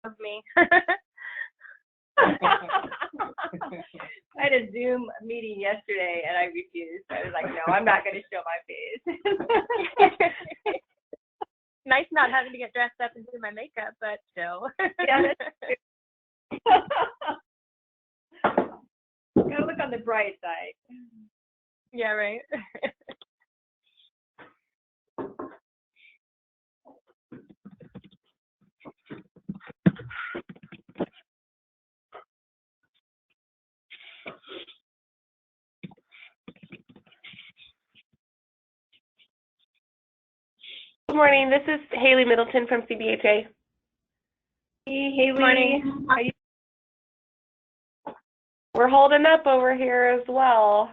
of me. I had a Zoom meeting yesterday and I refused. I was like, no, I'm not going to show my face. Nice not having to get dressed up and do my makeup, but still. Yeah, that's gotta look on the bright side. Yeah, right. Good morning. This is Haley Middleton from CBHA. Hey, Haley. Good morning. How you? We're holding up over here as well.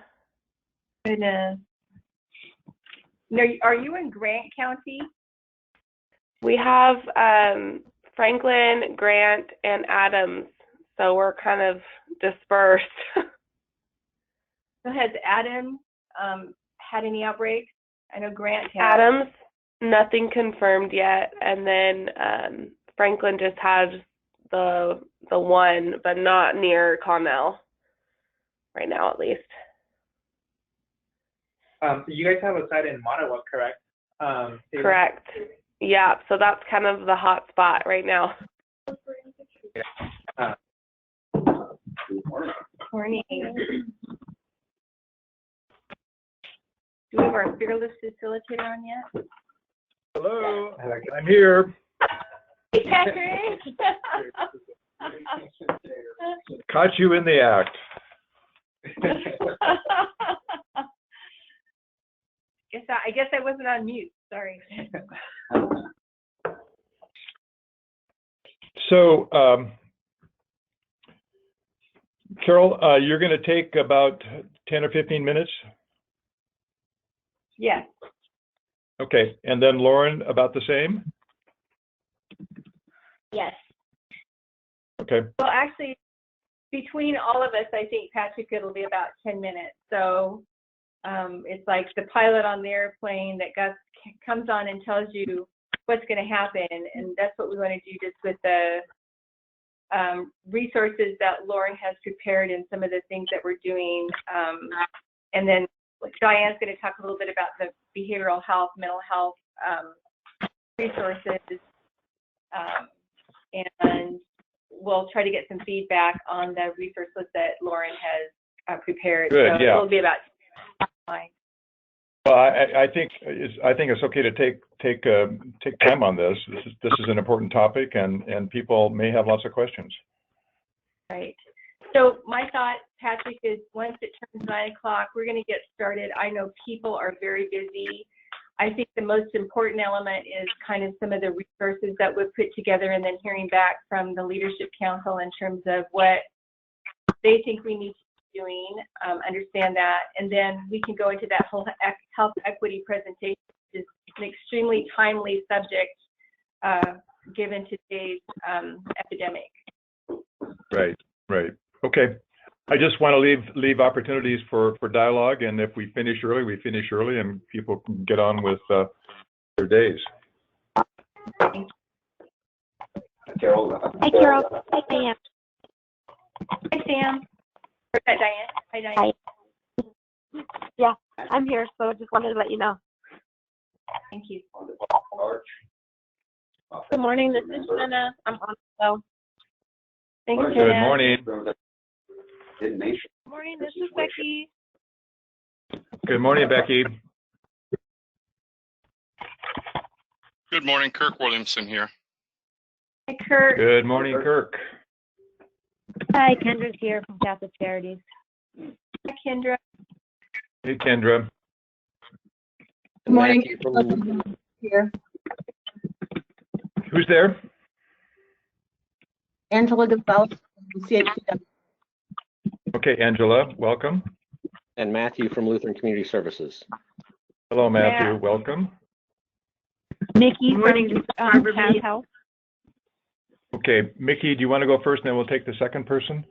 Goodness. No, are you in Grant County? We have Franklin, Grant, and Adams, so we're kind of dispersed. So has Adam had any outbreaks? I know Grant has. Adams, nothing confirmed yet, and then Franklin just had the one, but not near Connell right now, at least. You guys have a site in Monowak, correct? Correct. Yeah, so that's kind of the hot spot right now. Morning. Do we have our fearless facilitator on yet? Hello, I'm here. Hey, Patrick. Caught you in the act. I guess I wasn't on mute. Sorry. So, Carol, you're going to take about 10 or 15 minutes? Yes. Okay, and then Lauren, about the same? Yes. Okay. Well, actually, between all of us, I think, Patrick, it'll be about 10 minutes. So it's like the pilot on the airplane that Gus comes on and tells you what's going to happen. And that's what we want to do just with the resources that Lauren has prepared and some of the things that we're doing. And then Diane's going to talk a little bit about the behavioral health, mental health resources. And we'll try to get some feedback on the resource list that Lauren has prepared. Good, so yeah. It'll be about time. Well, I think it's okay to take time on this. This is an important topic, and people may have lots of questions. Right. So my thought, Patrick, is once it turns 9 o'clock, we're going to get started. I know people are very busy. I think the most important element is kind of some of the resources that we've put together and then hearing back from the Leadership Council in terms of what they think we need to be doing, understand that, and then we can go into that whole health equity presentation, which is an extremely timely subject given today's epidemic. Right, right. Okay. I just want to leave opportunities for dialogue, and if we finish early, we finish early, and people can get on with their days. Hi, Carol. Hi, Sam. Hi, Sam. Or Diane. Hi, Diane. Hi. Yeah, I'm here, so just wanted to let you know. Thank you. Good morning. This is Jenna. I'm on the show. Thanks, Good Jenna. morning. Good morning. This is Becky. Good morning, Becky. Good morning, Kirk Williamson here. Hi, Kurt. Good morning, Kirk. Hi, Kendra's here from Catholic Charities. Hi, Kendra. Hey, Kendra. Good morning. Here. Who's there? Angela Gonzalez from GCACH. Okay, Angela, welcome. And Matthew from Lutheran Community Services. Hello, Matthew. Matt. Welcome. Nikki Morning, from Chaz Health. Okay, Mickey, do you want to go first, and then we'll take the second person?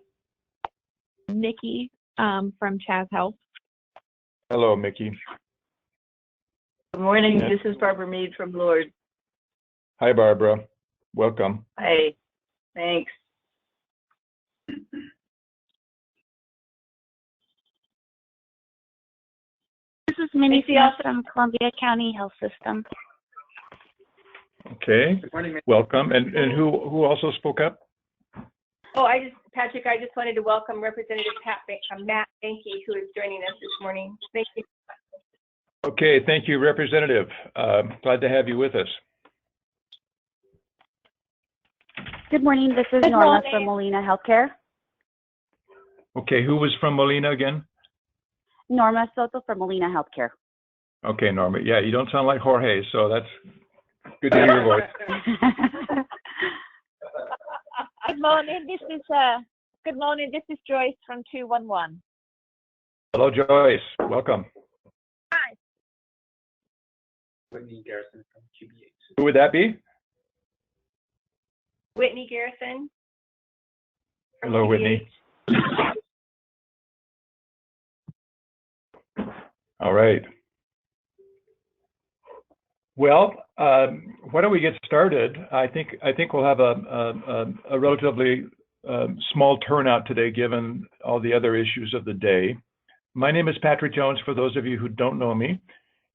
Nikki from Chaz Health. Hello, Mickey. Good morning. Yeah. This is Barbara Mead from Lord. Hi, Barbara. Welcome. Hi. Thanks. This is Minnie Thank you all. from Columbia County Health System. Okay, Good morning, welcome. And who also spoke up? Oh, Patrick, I just wanted to welcome Representative Matt Banky, who is joining us this morning. Thank you. Okay, thank you, Representative. Glad to have you with us. Good morning. This is Norma from Molina Healthcare. Okay, who was from Molina again? Norma Soto from Molina Healthcare. Okay, Norma. Yeah, you don't sound like Jorge, so that's good to hear your voice. Good morning. Good morning. This is Joyce from 211. Hello, Joyce. Welcome. Hi. Whitney Garrison from GCACH. Who would that be? Whitney Garrison. Hello, Whitney. All right. Well, why don't we get started? I think we'll have a relatively small turnout today, given all the other issues of the day. My name is Patrick Jones, for those of you who don't know me,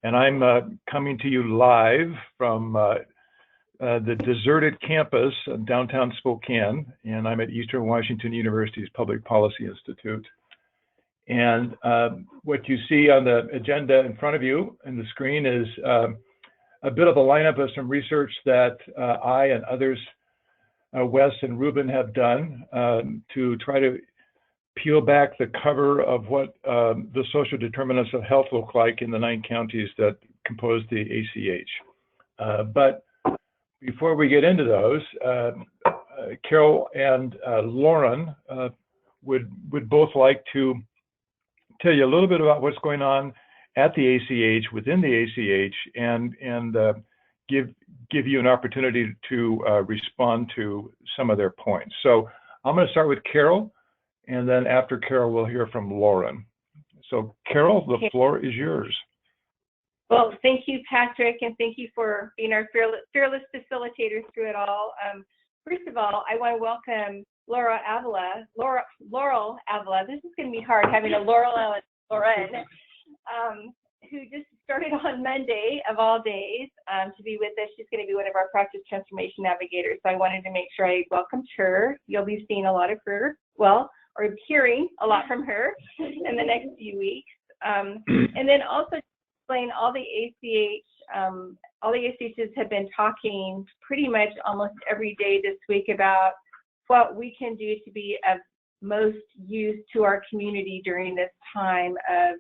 and I'm coming to you live from the deserted campus in downtown Spokane, and I'm at Eastern Washington University's Public Policy Institute. And what you see on the agenda in front of you on the screen is a bit of a lineup of some research that I and others, Wes and Ruben, have done to try to peel back the cover of what the social determinants of health look like in the 9 counties that compose the ACH. But before we get into those, Carol and Lauren would both like to tell you a little bit about what's going on at the ACH, within the ACH, and give you an opportunity to respond to some of their points. So I'm going to start with Carol, and then after Carol, we'll hear from Lauren. So Carol, the floor is yours. Well, thank you, Patrick, and thank you for being our fearless facilitator through it all. First of all, I want to welcome Laurel Avila. This is going to be hard, having a Laurel and Lauren, who just started on Monday of all days to be with us. She's going to be one of our practice transformation navigators. So I wanted to make sure I welcomed her. You'll be seeing a lot of her, or hearing a lot from her in the next few weeks. And then also explain all the ACHs have been talking pretty much almost every day this week about what we can do to be of most use to our community during this time of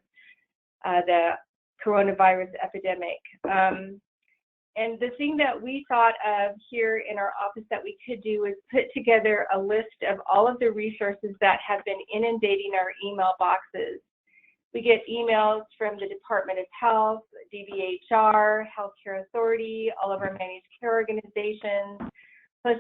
the coronavirus epidemic. And the thing that we thought of here in our office that we could do is put together a list of all of the resources that have been inundating our email boxes. We get emails from the Department of Health, DBHR, Healthcare Authority, all of our managed care organizations. Plus,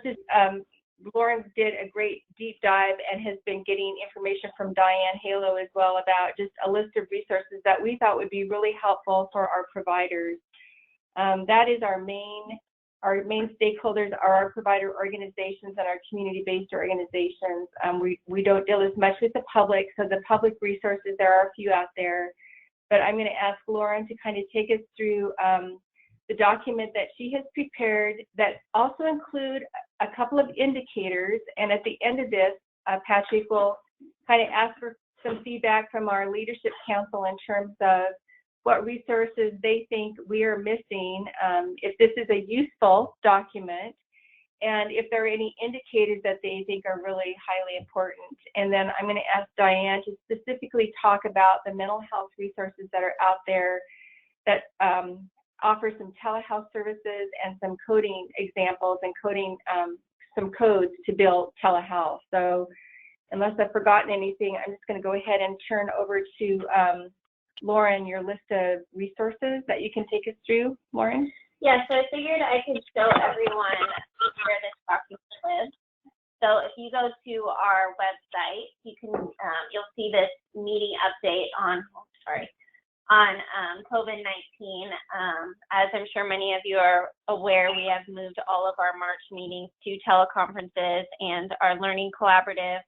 Lauren did a great deep dive and has been getting information from Diane Halo as well about just a list of resources that we thought would be really helpful for our providers. That is our main stakeholders are our provider organizations and our community-based organizations. We don't deal as much with the public, so the public resources, there are a few out there. But I'm going to ask Lauren to kind of take us through the document that she has prepared that also include a couple of indicators. And at the end of this, Patrick will kind of ask for some feedback from our leadership council in terms of what resources they think we are missing, if this is a useful document, and if there are any indicators that they think are really highly important. And then I'm going to ask Diane to specifically talk about the mental health resources that are out there that offer some telehealth services and some coding examples and coding some codes to build telehealth. So unless I've forgotten anything, I'm just going to go ahead and turn over to Lauren, your list of resources that you can take us through. Lauren? Yeah, so I figured I could show everyone where this document is. So if you go to our website, you can you'll see this meeting update on on COVID-19. As I'm sure many of you are aware, we have moved all of our March meetings to teleconferences, and our learning collaborative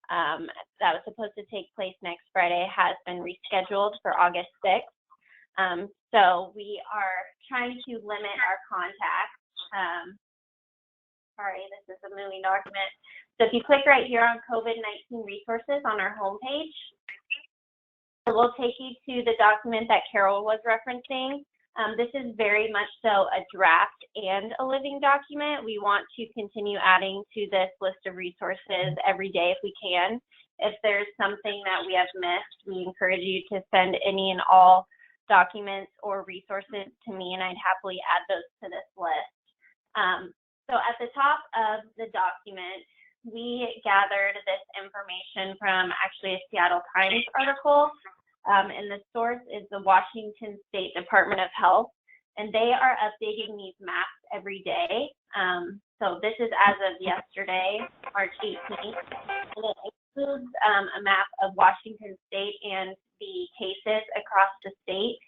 that was supposed to take place next Friday has been rescheduled for August 6th. So we are trying to limit our contacts. Sorry, this is a moving document. So if you click right here on COVID-19 resources on our homepage, it will take you to the document that Carol was referencing. This is very much so a draft and a living document. We want to continue adding to this list of resources every day if we can. If there's something that we have missed, we encourage you to send any and all documents or resources to me, and I'd happily add those to this list. So at the top of the document, we gathered this information from actually a Seattle Times article, and the source is the Washington State Department of Health, and they are updating these maps every day. So this is as of yesterday, March 18th, and it includes a map of Washington State and the cases across the state.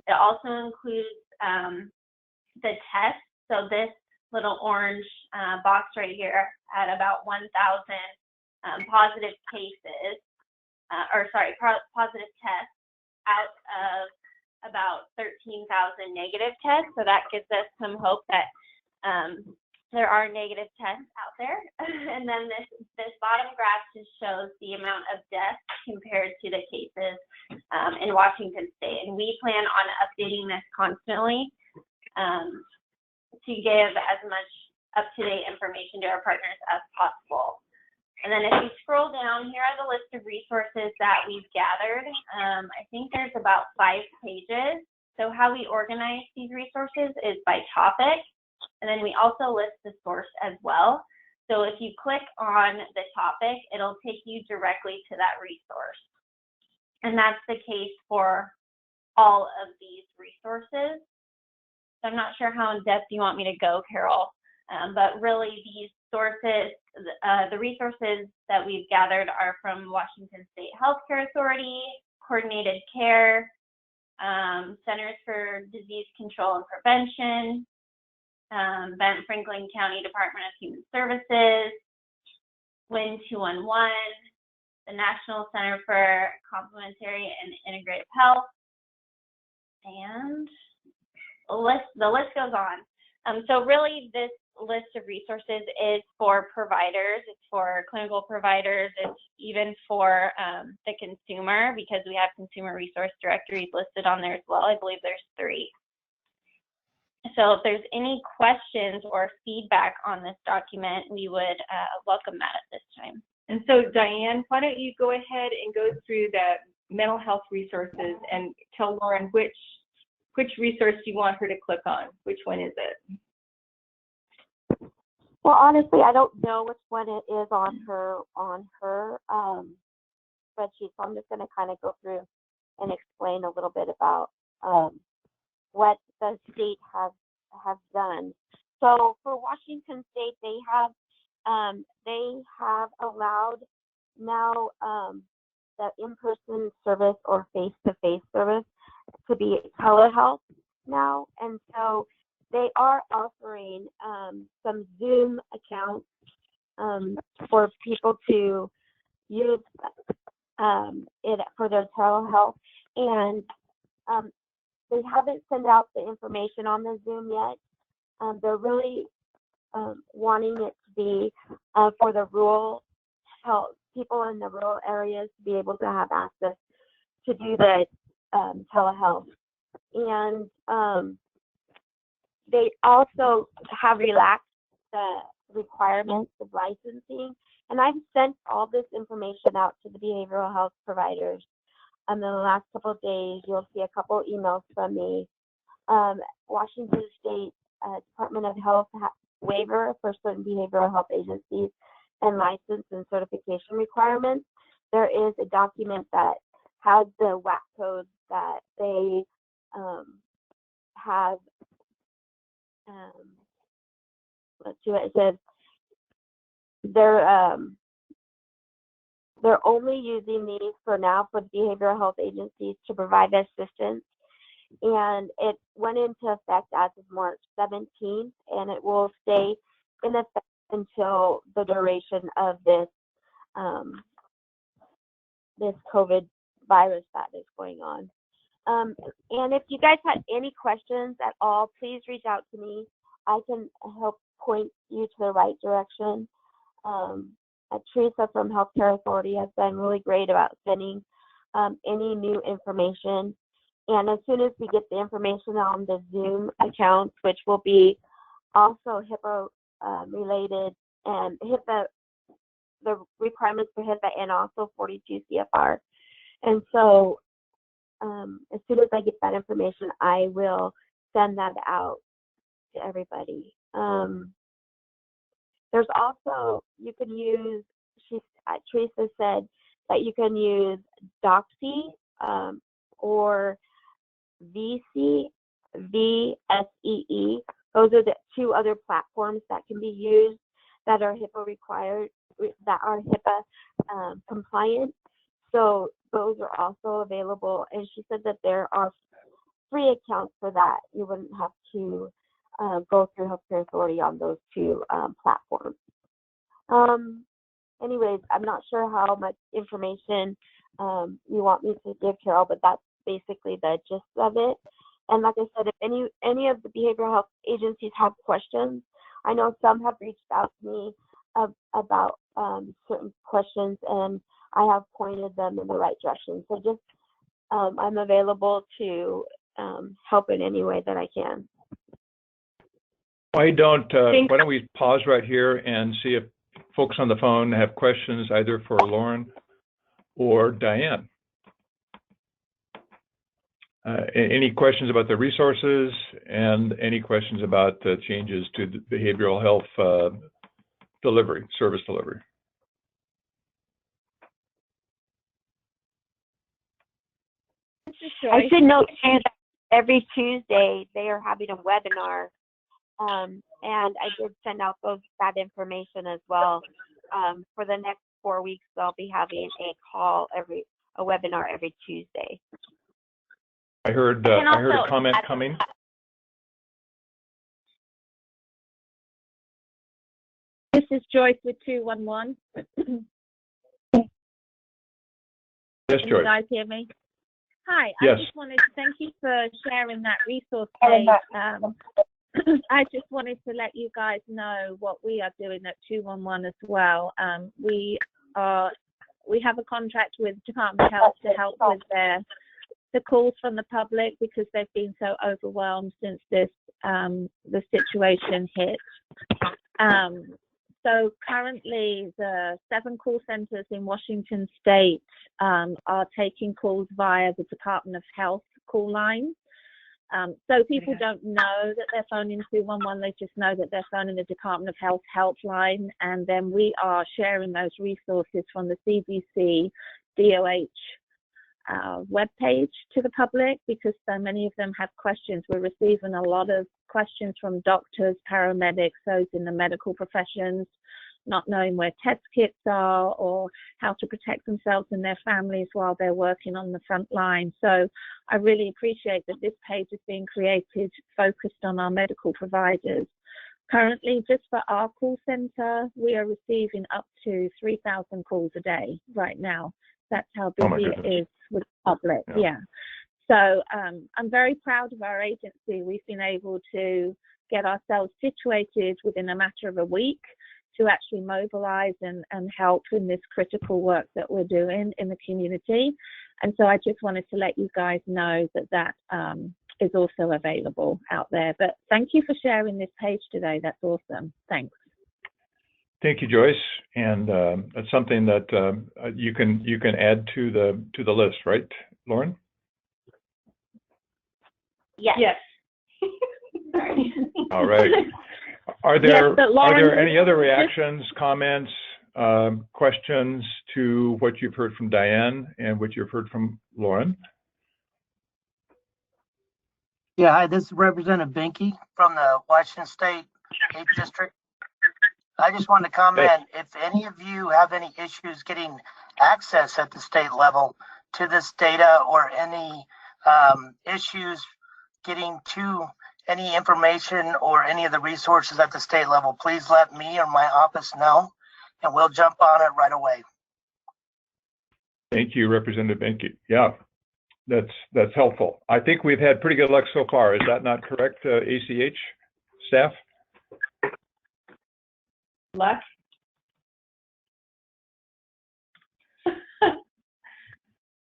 It also includes the tests. So this little orange box right here at about 1,000 positive cases, positive tests out of about 13,000 negative tests. So that gives us some hope that there are negative tests out there. And then this bottom graph just shows the amount of deaths compared to the cases in Washington State. And we plan on updating this constantly to give as much up-to-date information to our partners as possible. And then if you scroll down, here are the list of resources that we've gathered. I think there's about 5 pages. So how we organize these resources is by topic. And then we also list the source as well. So if you click on the topic, it'll take you directly to that resource. And that's the case for all of these resources. So I'm not sure how in depth you want me to go, Carol, but really these sources, the resources that we've gathered are from Washington State Healthcare Authority, Coordinated Care, Centers for Disease Control and Prevention, Ben Franklin County Department of Human Services, WIN 211, the National Center for Complementary and Integrative Health, and the list goes on. So really this list of resources is for providers, it's for clinical providers, it's even for the consumer, because we have consumer resource directories listed on there as well. I believe there's 3. So if there's any questions or feedback on this document, we would welcome that at this time. And so Diane, why don't you go ahead and go through the mental health resources and tell Lauren which resource you want her to click on. Which one is it? Well, honestly, I don't know which one it is on her spreadsheet, so I'm just going to kind of go through and explain a little bit about what the state has done. So for Washington State, they have allowed now the in-person service or face-to-face service to be telehealth now, and so they are offering some Zoom accounts for people to use it for their telehealth, and they haven't sent out the information on the Zoom yet. They're really wanting it to be for the rural health, people in the rural areas to be able to have access to do the telehealth. And they also have relaxed the requirements of licensing. And I've sent all this information out to the behavioral health providers. In the last couple of days, you'll see a couple of emails from me. Washington State Department of Health waiver for certain behavioral health agencies and license and certification requirements. There is a document that has the WAC codes that they have. Let's see what it says. they're only using these for now for the behavioral health agencies to provide assistance. And it went into effect as of March 17th, and it will stay in effect until the duration of this this COVID virus that is going on. And if you guys had any questions at all, please reach out to me. I can help point you to the right direction. Teresa from Healthcare Authority has been really great about sending any new information. And as soon as we get the information on the Zoom accounts, which will be also HIPAA related and HIPAA, the requirements for HIPAA and also 42 CFR. And so as soon as I get that information, I will send that out to everybody. There's also, you can use, Teresa said that you can use Doxy or VSEE. Those are the two other platforms that can be used that are HIPAA required, that are HIPAA compliant. So those are also available. And she said that there are free accounts for that. You wouldn't have to go through Healthcare Authority on those two platforms. Anyways, I'm not sure how much information you want me to give, Carol, but that's basically the gist of it. And like I said, if any of the behavioral health agencies have questions, I know some have reached out to me about certain questions, and I have pointed them in the right direction. So just I'm available to help in any way that I can. Why don't we pause right here and see if folks on the phone have questions either for Lauren or Diane? Any questions about the resources and any questions about the changes to the behavioral health delivery, service delivery? I should note too that every Tuesday they are having a webinar, and I did send out that information as well. For the next 4 weeks, they'll be having a webinar every Tuesday. I heard a comment coming. This is Joyce with 211. Yes, Can Joyce. you guys hear me? Hi, Yes. I just wanted to thank you for sharing that resource page. I just wanted to let you guys know what we are doing at 211 as well. We have a contract with Department of Health to help with the calls from the public because they've been so overwhelmed since the situation hit. So currently the 7 call centers in Washington State are taking calls via the Department of Health call line. So people don't know that they're phoning 211, they just know that they're phoning the Department of Health helpline, and then we are sharing those resources from the CDC, DOH webpage to the public because so many of them have questions. We're receiving a lot of questions from doctors, paramedics, those in the medical professions, not knowing where test kits are or how to protect themselves and their families while they're working on the front line. So I really appreciate that this page is being created focused on our medical providers. Currently, just for our call center, we are receiving up to 3,000 calls a day right now. That's how busy it is with the public. Yeah. So I'm very proud of our agency. We've been able to get ourselves situated within a matter of a week to actually mobilize and help in this critical work that we're doing in the community. And so I just wanted to let you guys know that is also available out there. But thank you for sharing this page today. That's awesome. Thanks. Thank you, Joyce. And that's something that you can add to the list, right, Lauren? Yes. Yes. All right. Are there any other reactions, comments, questions to what you've heard from Diane and what you've heard from Lauren? Yeah, hi, this is Representative Binky from the Washington State 8th District. I just wanted to comment, if any of you have any issues getting access at the state level to this data or any issues getting to any information or any of the resources at the state level, please let me or my office know, and we'll jump on it right away. Thank you, Representative Benke. Yeah, that's helpful. I think we've had pretty good luck so far. Is that not correct, ACH staff? Luck?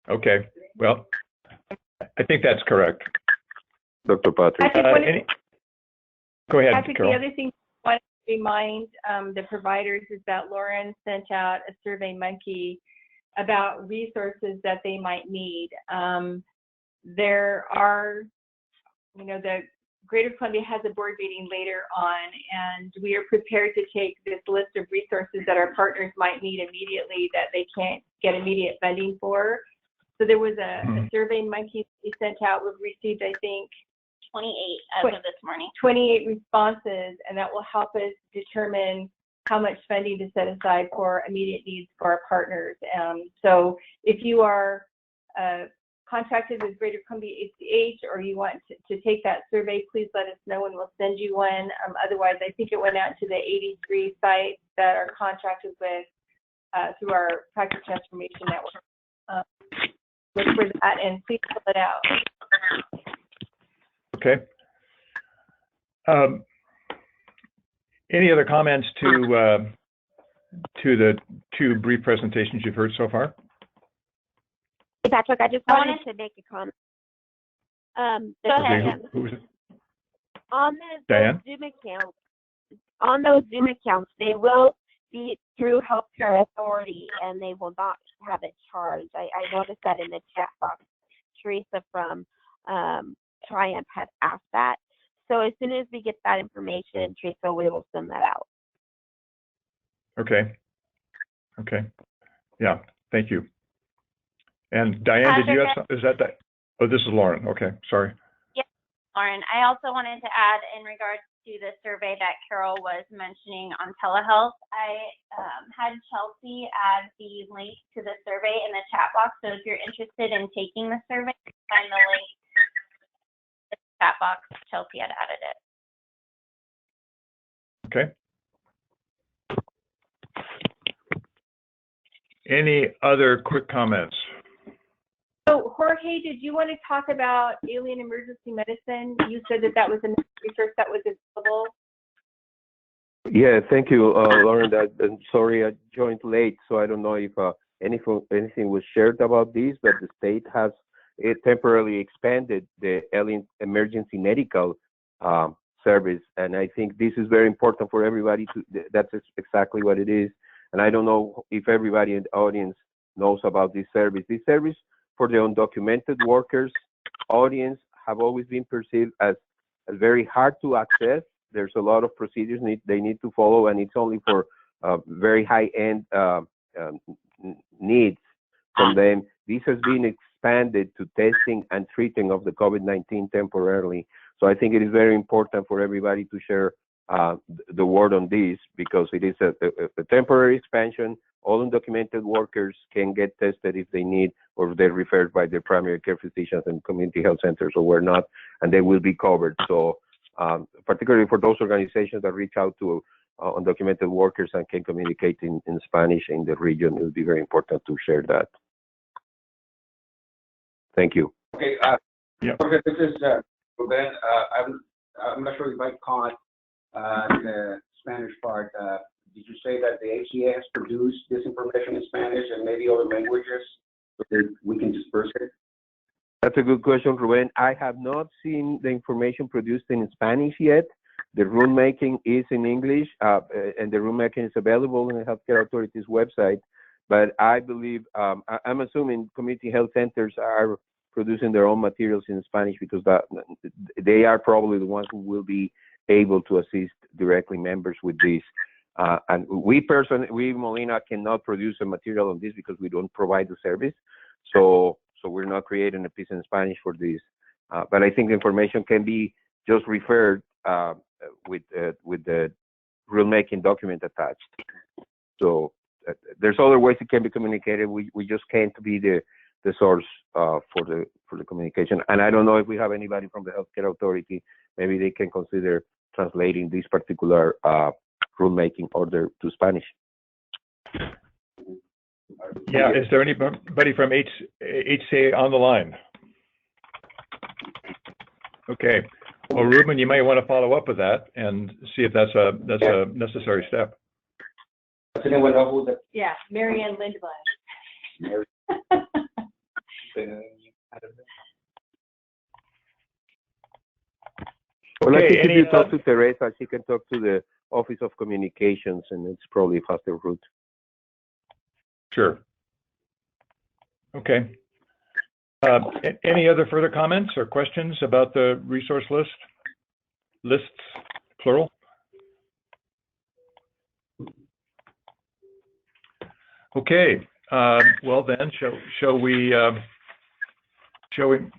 Okay, well, I think that's correct. Dr. Patrick. Go ahead, Patrick, Carol. the other thing I want to remind the providers is that Lauren sent out a Survey Monkey about resources that they might need. There are, the Greater Columbia has a board meeting later on, and we are prepared to take this list of resources that our partners might need immediately that they can't get immediate funding for. So there was a Survey Monkey we sent out. We've received, I think, 28 as of this morning. 28 responses, and that will help us determine how much funding to set aside for immediate needs for our partners. So if you are contracted with Greater Columbia ACH or you want to take that survey, please let us know and we'll send you one. Otherwise, I think it went out to the 83 sites that are contracted with through our Practice Transformation Network. Look for that and please fill it out. Okay. Any other comments to the two brief presentations you've heard so far? Hey, Patrick, I just wanted to make a comment. Go ahead. Who is it? On Diane? those Zoom accounts, they will be through Healthcare Authority and they will not have a charge. I noticed that in the chat box. Teresa from Triumph had asked that. So as soon as we get that information, Teresa, we will send that out. Okay. Okay. Yeah. Thank you. And Diane, did you have some? Is that? Oh, this is Lauren. Okay. Sorry. Yes, Lauren. I also wanted to add in regards to the survey that Carol was mentioning on telehealth. I had Chelsea add the link to the survey in the chat box. So if you're interested in taking the survey, find the link in the chat box. Chelsea had added it. Okay. Any other quick comments? So Jorge, did you want to talk about alien emergency medicine? You said that was a resource that was available. Yeah, thank you, Lauren. I'm sorry I joined late, so I don't know if anything was shared about this, but the state has temporarily expanded the alien emergency medical service, and I think this is very important for everybody. That's exactly what it is, and I don't know if everybody in the audience knows about this service. This service for the undocumented workers audience have always been perceived as very hard to access. There's a lot of procedures they need to follow, and it's only for very high-end needs from them. This has been expanded to testing and treating of the COVID-19 temporarily. So I think it is very important for everybody to share the word on this, because it is a temporary expansion. All undocumented workers can get tested if they need, or if they're referred by their primary care physicians and community health centers, or whatnot, and they will be covered. So particularly for those organizations that reach out to undocumented workers and can communicate in Spanish in the region, it would be very important to share that. Thank you. Okay, yeah. Okay, this is Ruben. I'm not sure if I caught the Spanish part. Did you say that the HCA has produced this information in Spanish and maybe other languages so that we can disperse it? That's a good question, Ruben. I have not seen the information produced in Spanish yet. The rulemaking is in English, and the rulemaking is available on the Healthcare Authority's website. But I believe, I'm assuming community health centers are producing their own materials in Spanish, because they are probably the ones who will be able to assist directly members with this. And we Molina cannot produce a material on this because we don't provide the service. So we're not creating a piece in Spanish for this. But I think the information can be just referred with the rulemaking document attached. So there's other ways it can be communicated. We just can't be the source for the communication. And I don't know if we have anybody from the healthcare authority. Maybe they can consider translating this particular rulemaking order to Spanish. Yeah, is there anybody from HCA on the line? Okay. Well, Ruben, you might want to follow up with that and see if that's a necessary step. Yeah, Marianne Lindblad. Well, Okay, I think if you talk to Teresa, she can talk to the Office of Communications, and it's probably a faster route. Sure. Okay. Any other further comments or questions about the resource lists, plural? Okay. Well then, shall we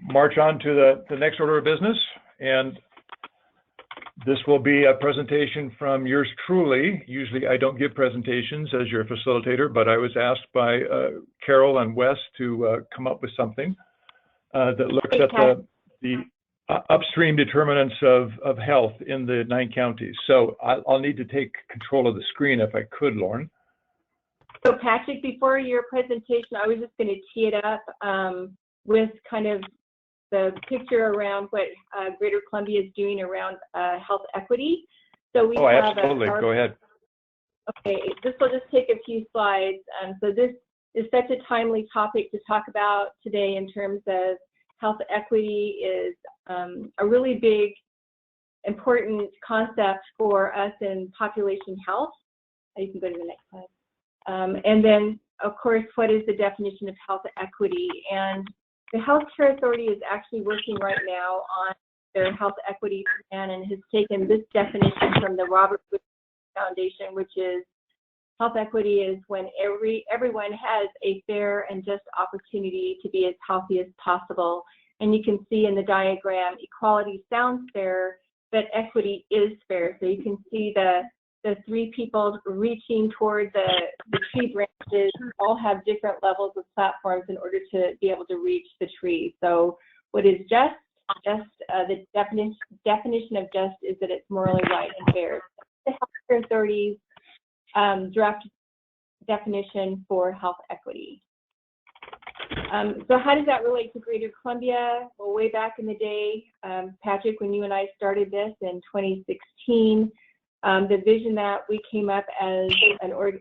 march on to the next order of business? And this will be a presentation from yours truly. Usually I don't give presentations as your facilitator, but I was asked by Carol and Wes to come up with something that looks at the upstream determinants of health in the 9 counties. So I'll need to take control of the screen if I could, Lauren. So Patrick, before your presentation, I was just going to tee it up with kind of the picture around what Greater Columbia is doing around health equity. So we have absolutely. Go ahead. Okay, this will just take a few slides. So this is such a timely topic to talk about today in terms of health equity is a really big, important concept for us in population health. You can go to the next slide. And then, of course, what is the definition of health equity? And the Healthcare Authority is actually working right now on their health equity plan and has taken this definition from the Robert Wood Foundation, which is health equity is when everyone has a fair and just opportunity to be as healthy as possible. And you can see in the diagram, equality sounds fair, but equity is fair. So you can see the 3 people reaching toward the tree branches all have different levels of platforms in order to be able to reach the tree. So what is just the definition of just is that it's morally right and fair. The Healthcare Authority's draft definition for health equity. So how does that relate to Greater Columbia? Well, way back in the day, Patrick, when you and I started this in 2016, the vision that we came up as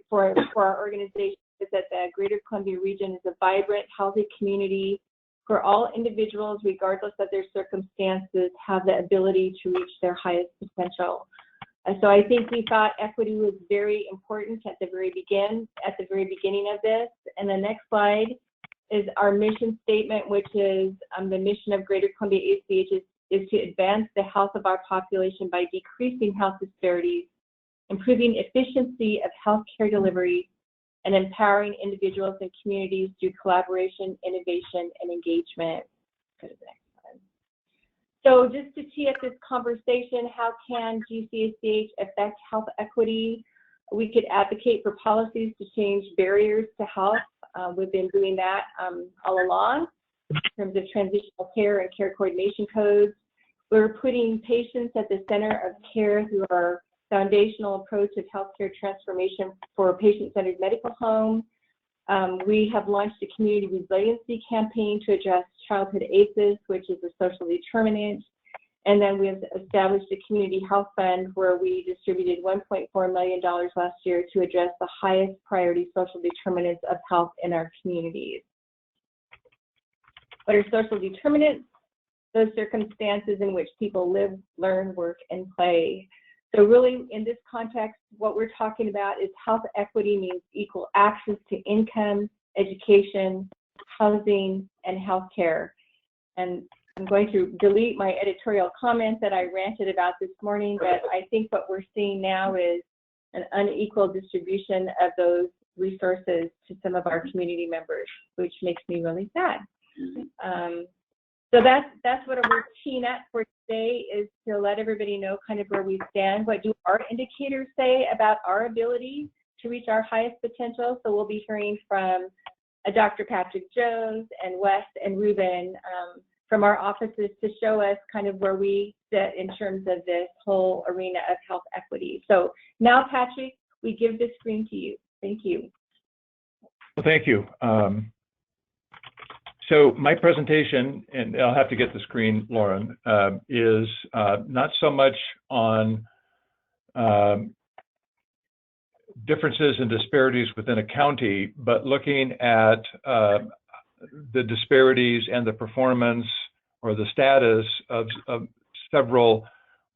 for our organization is that the Greater Columbia region is a vibrant, healthy community where all individuals, regardless of their circumstances, have the ability to reach their highest potential. So I think we thought equity was very important at the very beginning of this. And the next slide is our mission statement, which is the mission of Greater Columbia ACH is to advance the health of our population by decreasing health disparities, improving efficiency of healthcare delivery, and empowering individuals and communities through collaboration, innovation, and engagement. Go to the next slide. So just to tee up this conversation, how can GCACH affect health equity? We could advocate for policies to change barriers to health. We've been doing that all along in terms of transitional care and care coordination codes. We're putting patients at the center of care through our foundational approach of healthcare transformation for patient-centered medical home. We have launched a community resiliency campaign to address childhood ACEs, which is a social determinant. And then we have established a community health fund where we distributed $1.4 million last year to address the highest priority social determinants of health in our communities. What are social determinants? Those circumstances in which people live, learn, work, and play. So really, in this context, what we're talking about is health equity means equal access to income, education, housing, and healthcare. And I'm going to delete my editorial comment that I ranted about this morning, but I think what we're seeing now is an unequal distribution of those resources to some of our community members, which makes me really sad. So that's what we're teeing up for today, is to let everybody know kind of where we stand. What do our indicators say about our ability to reach our highest potential. So we'll be hearing from Dr. Patrick Jones and Wes and Ruben from our offices to show us kind of where we sit in terms of this whole arena of health equity. So now, Patrick, we give the screen to you. Thank you. Well, thank you. So my presentation, and I'll have to get the screen, Lauren, is not so much on differences and disparities within a county, but looking at the disparities and the performance or the status of several,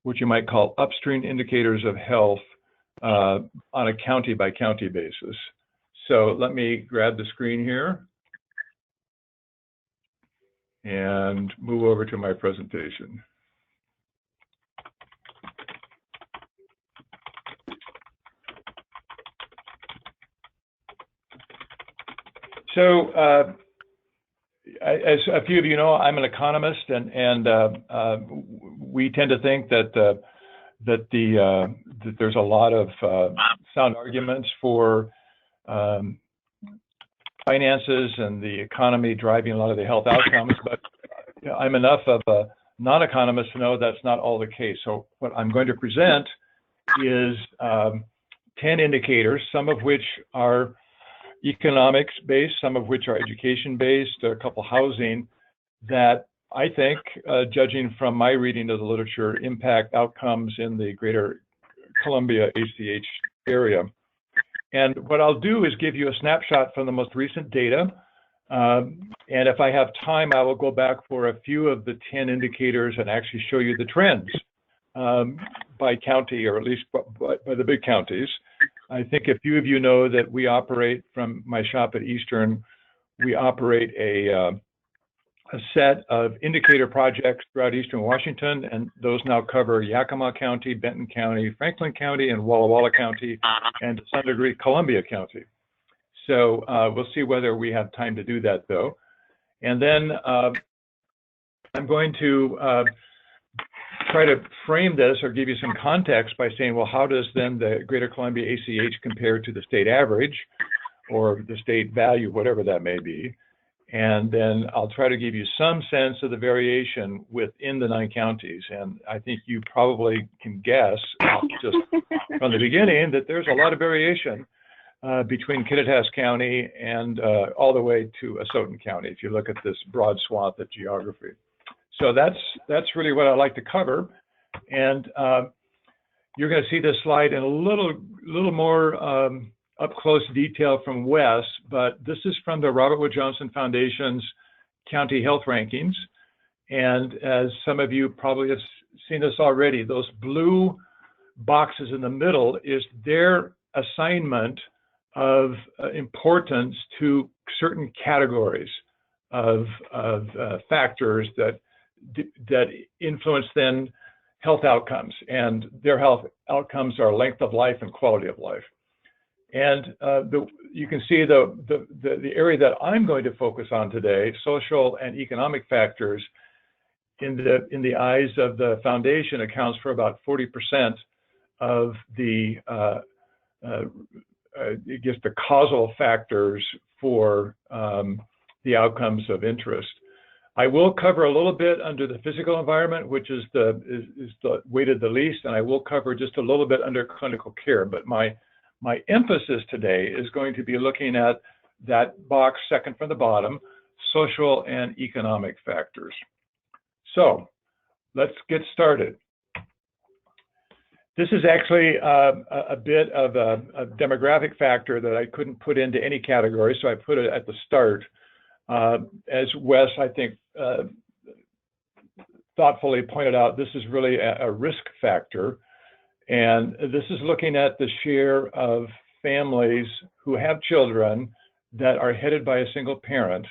what you might call upstream indicators of health on a county by county basis. So let me grab the screen here and move over to my presentation. So as a few of you know, I'm an economist, and we tend to think that that there's a lot of sound arguments for finances and the economy driving a lot of the health outcomes, but I'm enough of a non-economist to know that's not all the case. So what I'm going to present is 10 indicators, some of which are economics based, some of which are education based, a couple housing, that I think, judging from my reading of the literature, impact outcomes in the greater Columbia ACH area. And what I'll do is give you a snapshot from the most recent data. And if I have time, I will go back for a few of the 10 indicators and actually show you the trends by county, or at least by the big counties. I think a few of you know that we operate, from my shop at Eastern, we operate a set of indicator projects throughout Eastern Washington, and those now cover Yakima County, Benton County, Franklin County, and Walla Walla County, and to some degree, Columbia County. So we'll see whether we have time to do that, though. And then I'm going to try to frame this or give you some context by saying, well, how does then the Greater Columbia ACH compare to the state average or the state value, whatever that may be? And then I'll try to give you some sense of the variation within the 9 counties. And I think you probably can guess just from the beginning that there's a lot of variation between Kittitas County and all the way to Asotin County, if you look at this broad swath of geography. So that's really what I'd like to cover. And you're going to see this slide in a little more up close detail from Wes, but this is from the Robert Wood Johnson Foundation's County Health Rankings. And as some of you probably have seen this already, those blue boxes in the middle is their assignment of importance to certain categories of factors that influence then health outcomes. And their health outcomes are length of life and quality of life. And you can see the area that I'm going to focus on today, social and economic factors, in the eyes of the foundation, accounts for about 40% of the the causal factors for the outcomes of interest. I will cover a little bit under the physical environment, which is weighted the least, and I will cover just a little bit under clinical care. But my emphasis today is going to be looking at that box second from the bottom, social and economic factors. So let's get started. This is actually a bit of a demographic factor that I couldn't put into any category, so I put it at the start. As Wes, I think, thoughtfully pointed out, this is really a risk factor. And this is looking at the share of families who have children that are headed by a single parent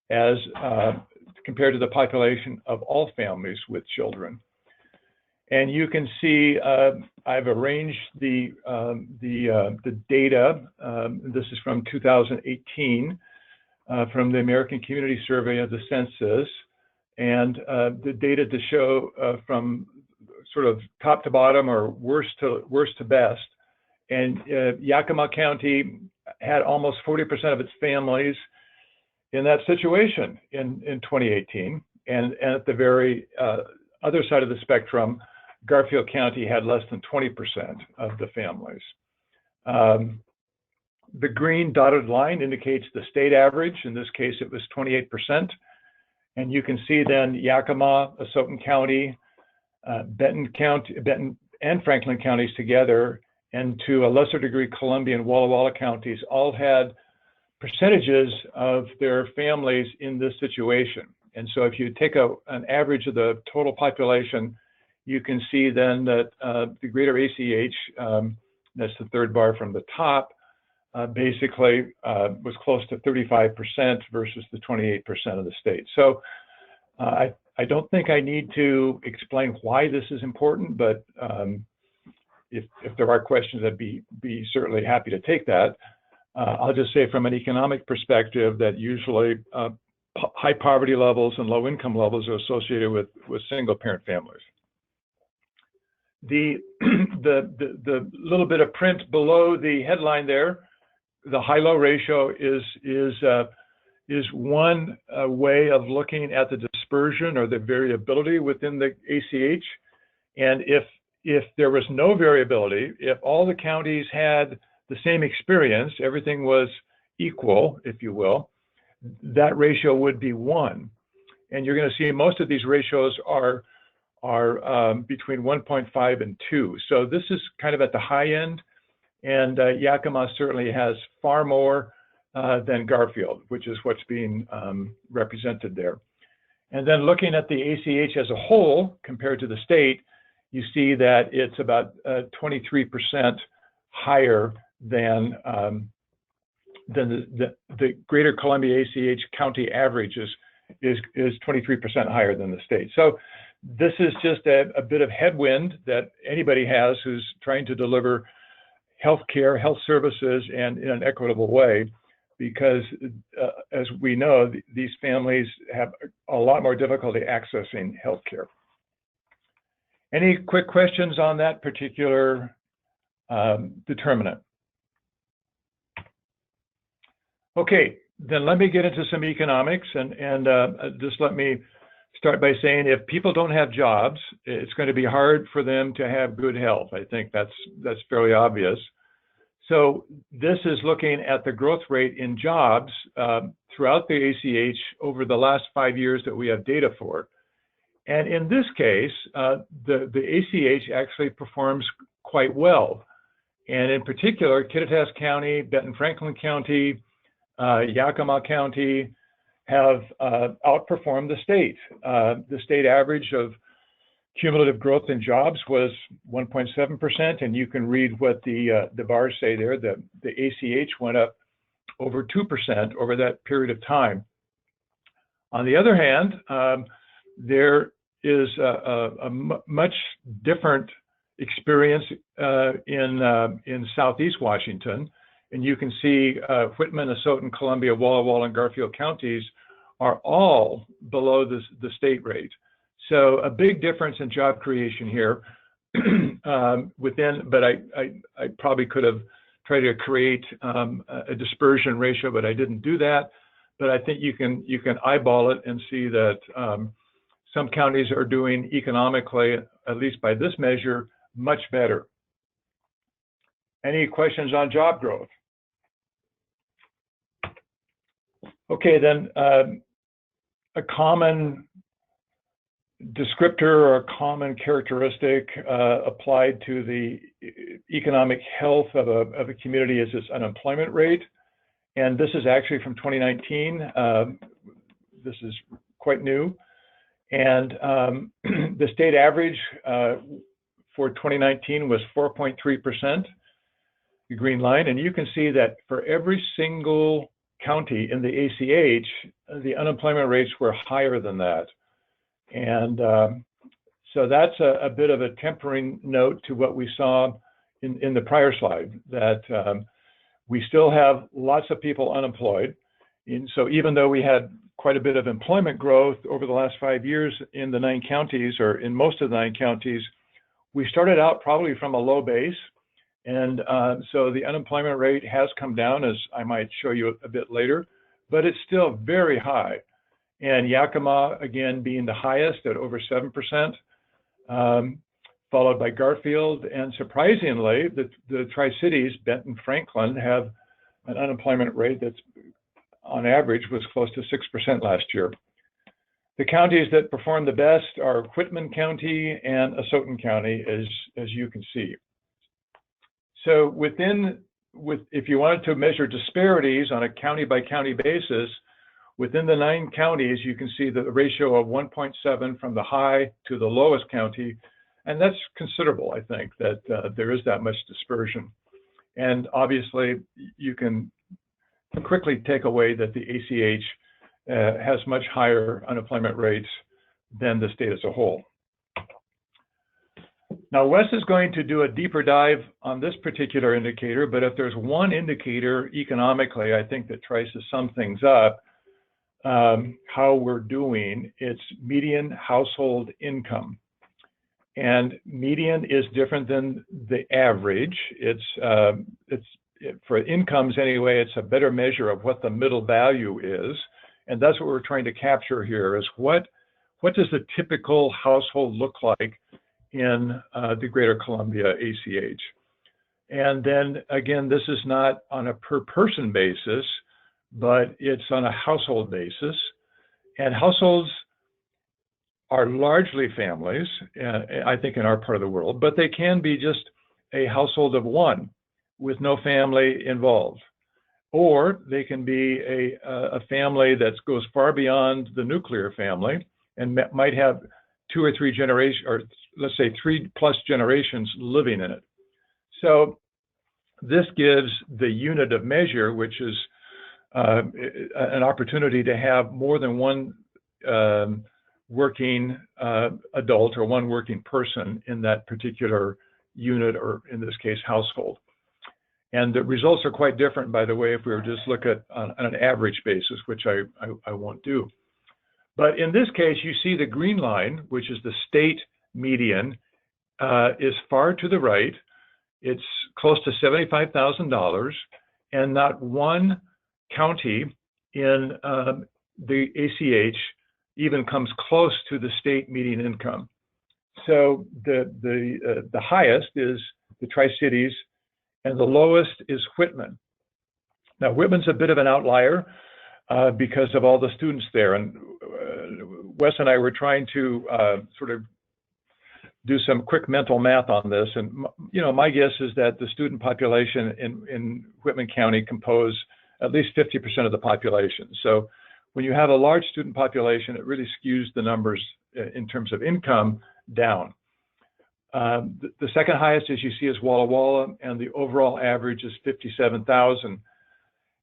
as compared to the population of all families with children. And you can see I've arranged the data. This is from 2018 from the American Community Survey of the Census, and the data to show from sort of top to bottom or worst to best. And Yakima County had almost 40% of its families in that situation in 2018. And at the very other side of the spectrum, Garfield County had less than 20% of the families. The green dotted line indicates the state average. In this case, it was 28%. And you can see then Yakima, Asotin County, Benton and Franklin counties together, and to a lesser degree, Columbia and Walla Walla counties all had percentages of their families in this situation. And so if you take an average of the total population, you can see then that the greater ACH, that's the third bar from the top, basically was close to 35% versus the 28% of the state. So I don't think I need to explain why this is important, but if there are questions, I'd be certainly happy to take that. I'll just say from an economic perspective that usually high poverty levels and low income levels are associated with single parent families. The little bit of print below the headline there, the high-low ratio is one way of looking at the dispersion or the variability within the ACH. And if there was no variability, if all the counties had the same experience, everything was equal, if you will, that ratio would be 1. And you're going to see most of these ratios are between 1.5 and 2. So this is kind of at the high end. And Yakima certainly has far more than Garfield, which is what's being represented there. And then looking at the ACH as a whole compared to the state, you see that it's about 23% higher than the Greater Columbia ACH county average is 23% higher than the state. So this is just a bit of headwind that anybody has who's trying to deliver healthcare, health services, and in an equitable way, because as we know, these families have a lot more difficulty accessing healthcare. Any quick questions on that particular determinant? Okay, then let me get into some economics, and just let me start by saying if people don't have jobs, it's going to be hard for them to have good health. I think that's fairly obvious. So this is looking at the growth rate in jobs throughout the ACH over the last 5 years that we have data for. And in this case, the ACH actually performs quite well. And in particular, Kittitas County, Benton Franklin County, Yakima County have outperformed the state. The state average of cumulative growth in jobs was 1.7%, and you can read what the bars say there. The ACH went up over 2% over that period of time. On the other hand, there is a much different experience in Southeast Washington, and you can see Whitman, Asotin, Columbia, Walla Walla, and Garfield counties are all below the state rate. So a big difference in job creation here but I probably could have tried to create a dispersion ratio, but I didn't do that. But I think you can eyeball it and see that some counties are doing economically, at least by this measure, much better. Any questions on job growth? Okay, then a common descriptor or a common characteristic applied to the economic health of a community is its unemployment rate. And this is actually from 2019. This is quite new. And the state average for 2019 was 4.3%, the green line. And you can see that for every single county in the ACH, the unemployment rates were higher than that. And so that's a bit of a tempering note to what we saw in the prior slide, that we still have lots of people unemployed. And so even though we had quite a bit of employment growth over the last 5 years in the 9 counties, or in most of the 9 counties, we started out probably from a low base, And so the unemployment rate has come down, as I might show you a bit later, but it's still very high. And Yakima, again, being the highest at over 7%, followed by Garfield. And surprisingly, the Tri-Cities, Benton, Franklin, have an unemployment rate that's on average was close to 6% last year. The counties that perform the best are Whitman County and Asotin County, as you can see. So if you wanted to measure disparities on a county by county basis, within the 9 counties, you can see the ratio of 1.7 from the high to the lowest county. And that's considerable, I think, that there is that much dispersion. And obviously, you can quickly take away that the ACH has much higher unemployment rates than the state as a whole. Now, Wes is going to do a deeper dive on this particular indicator, but if there's one indicator economically, I think that tries to sum things up, how we're doing, it's median household income. And median is different than the average. It's for incomes anyway, it's a better measure of what the middle value is. And that's what we're trying to capture here is what does the typical household look like in the Greater Columbia ACH. And then again, this is not on a per person basis, but it's on a household basis. And households are largely families, I think in our part of the world, but they can be just a household of one with no family involved. Or they can be a family that goes far beyond the nuclear family and might have 2 or 3 generations, or let's say 3+ generations living in it. So this gives the unit of measure, which is an opportunity to have more than one working adult or one working person in that particular unit, or in this case, household. And the results are quite different, by the way, if we were just look at on an average basis, which I won't do. But in this case, you see the green line, which is the state median, is far to the right. It's close to $75,000, and not one county in the ACH even comes close to the state median income. So the highest is the Tri-Cities, and the lowest is Whitman. Now, Whitman's a bit of an outlier because of all the students there. And Wes and I were trying to sort of do some quick mental math on this. And, you know, my guess is that the student population in Whitman County compose at least 50% of the population. So when you have a large student population, it really skews the numbers in terms of income down. The second highest, as you see, is Walla Walla, and the overall average is $57,000.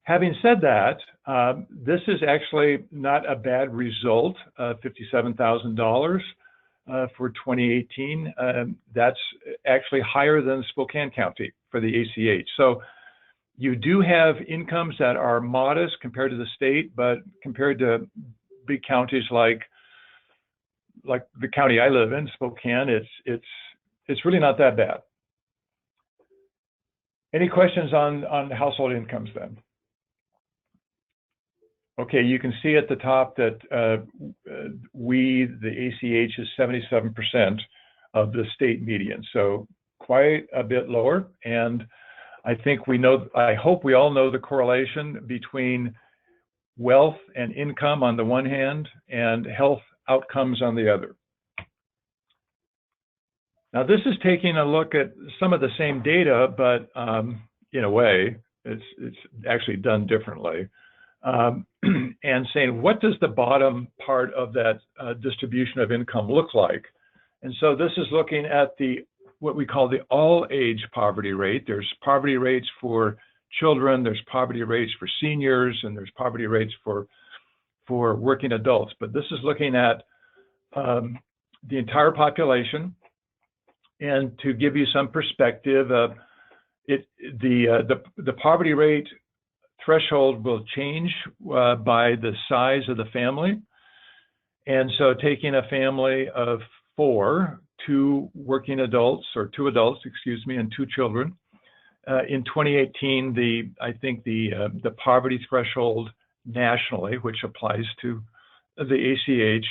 Having said that, this is actually not a bad result, $57,000 for 2018. That's actually higher than Spokane County for the ACH. So you do have incomes that are modest compared to the state, but compared to big counties like the county I live in, Spokane, it's really not that bad. Any questions on household incomes then? Okay, you can see at the top that the ACH is 77% of the state median, so quite a bit lower. And I think I hope we all know the correlation between wealth and income on the one hand and health outcomes on the other. Now, this is taking a look at some of the same data, but in a way, it's actually done differently. And saying, what does the bottom part of that distribution of income look like? And so this is looking at what we call the all-age poverty rate. There's poverty rates for children, there's poverty rates for seniors, and there's poverty rates for working adults. But this is looking at the entire population. And to give you some perspective, the poverty rate threshold will change by the size of the family. And so taking a family of 4, 2 working adults, or 2 adults, excuse me, and 2 children, in 2018, I think the poverty threshold nationally, which applies to the ACH,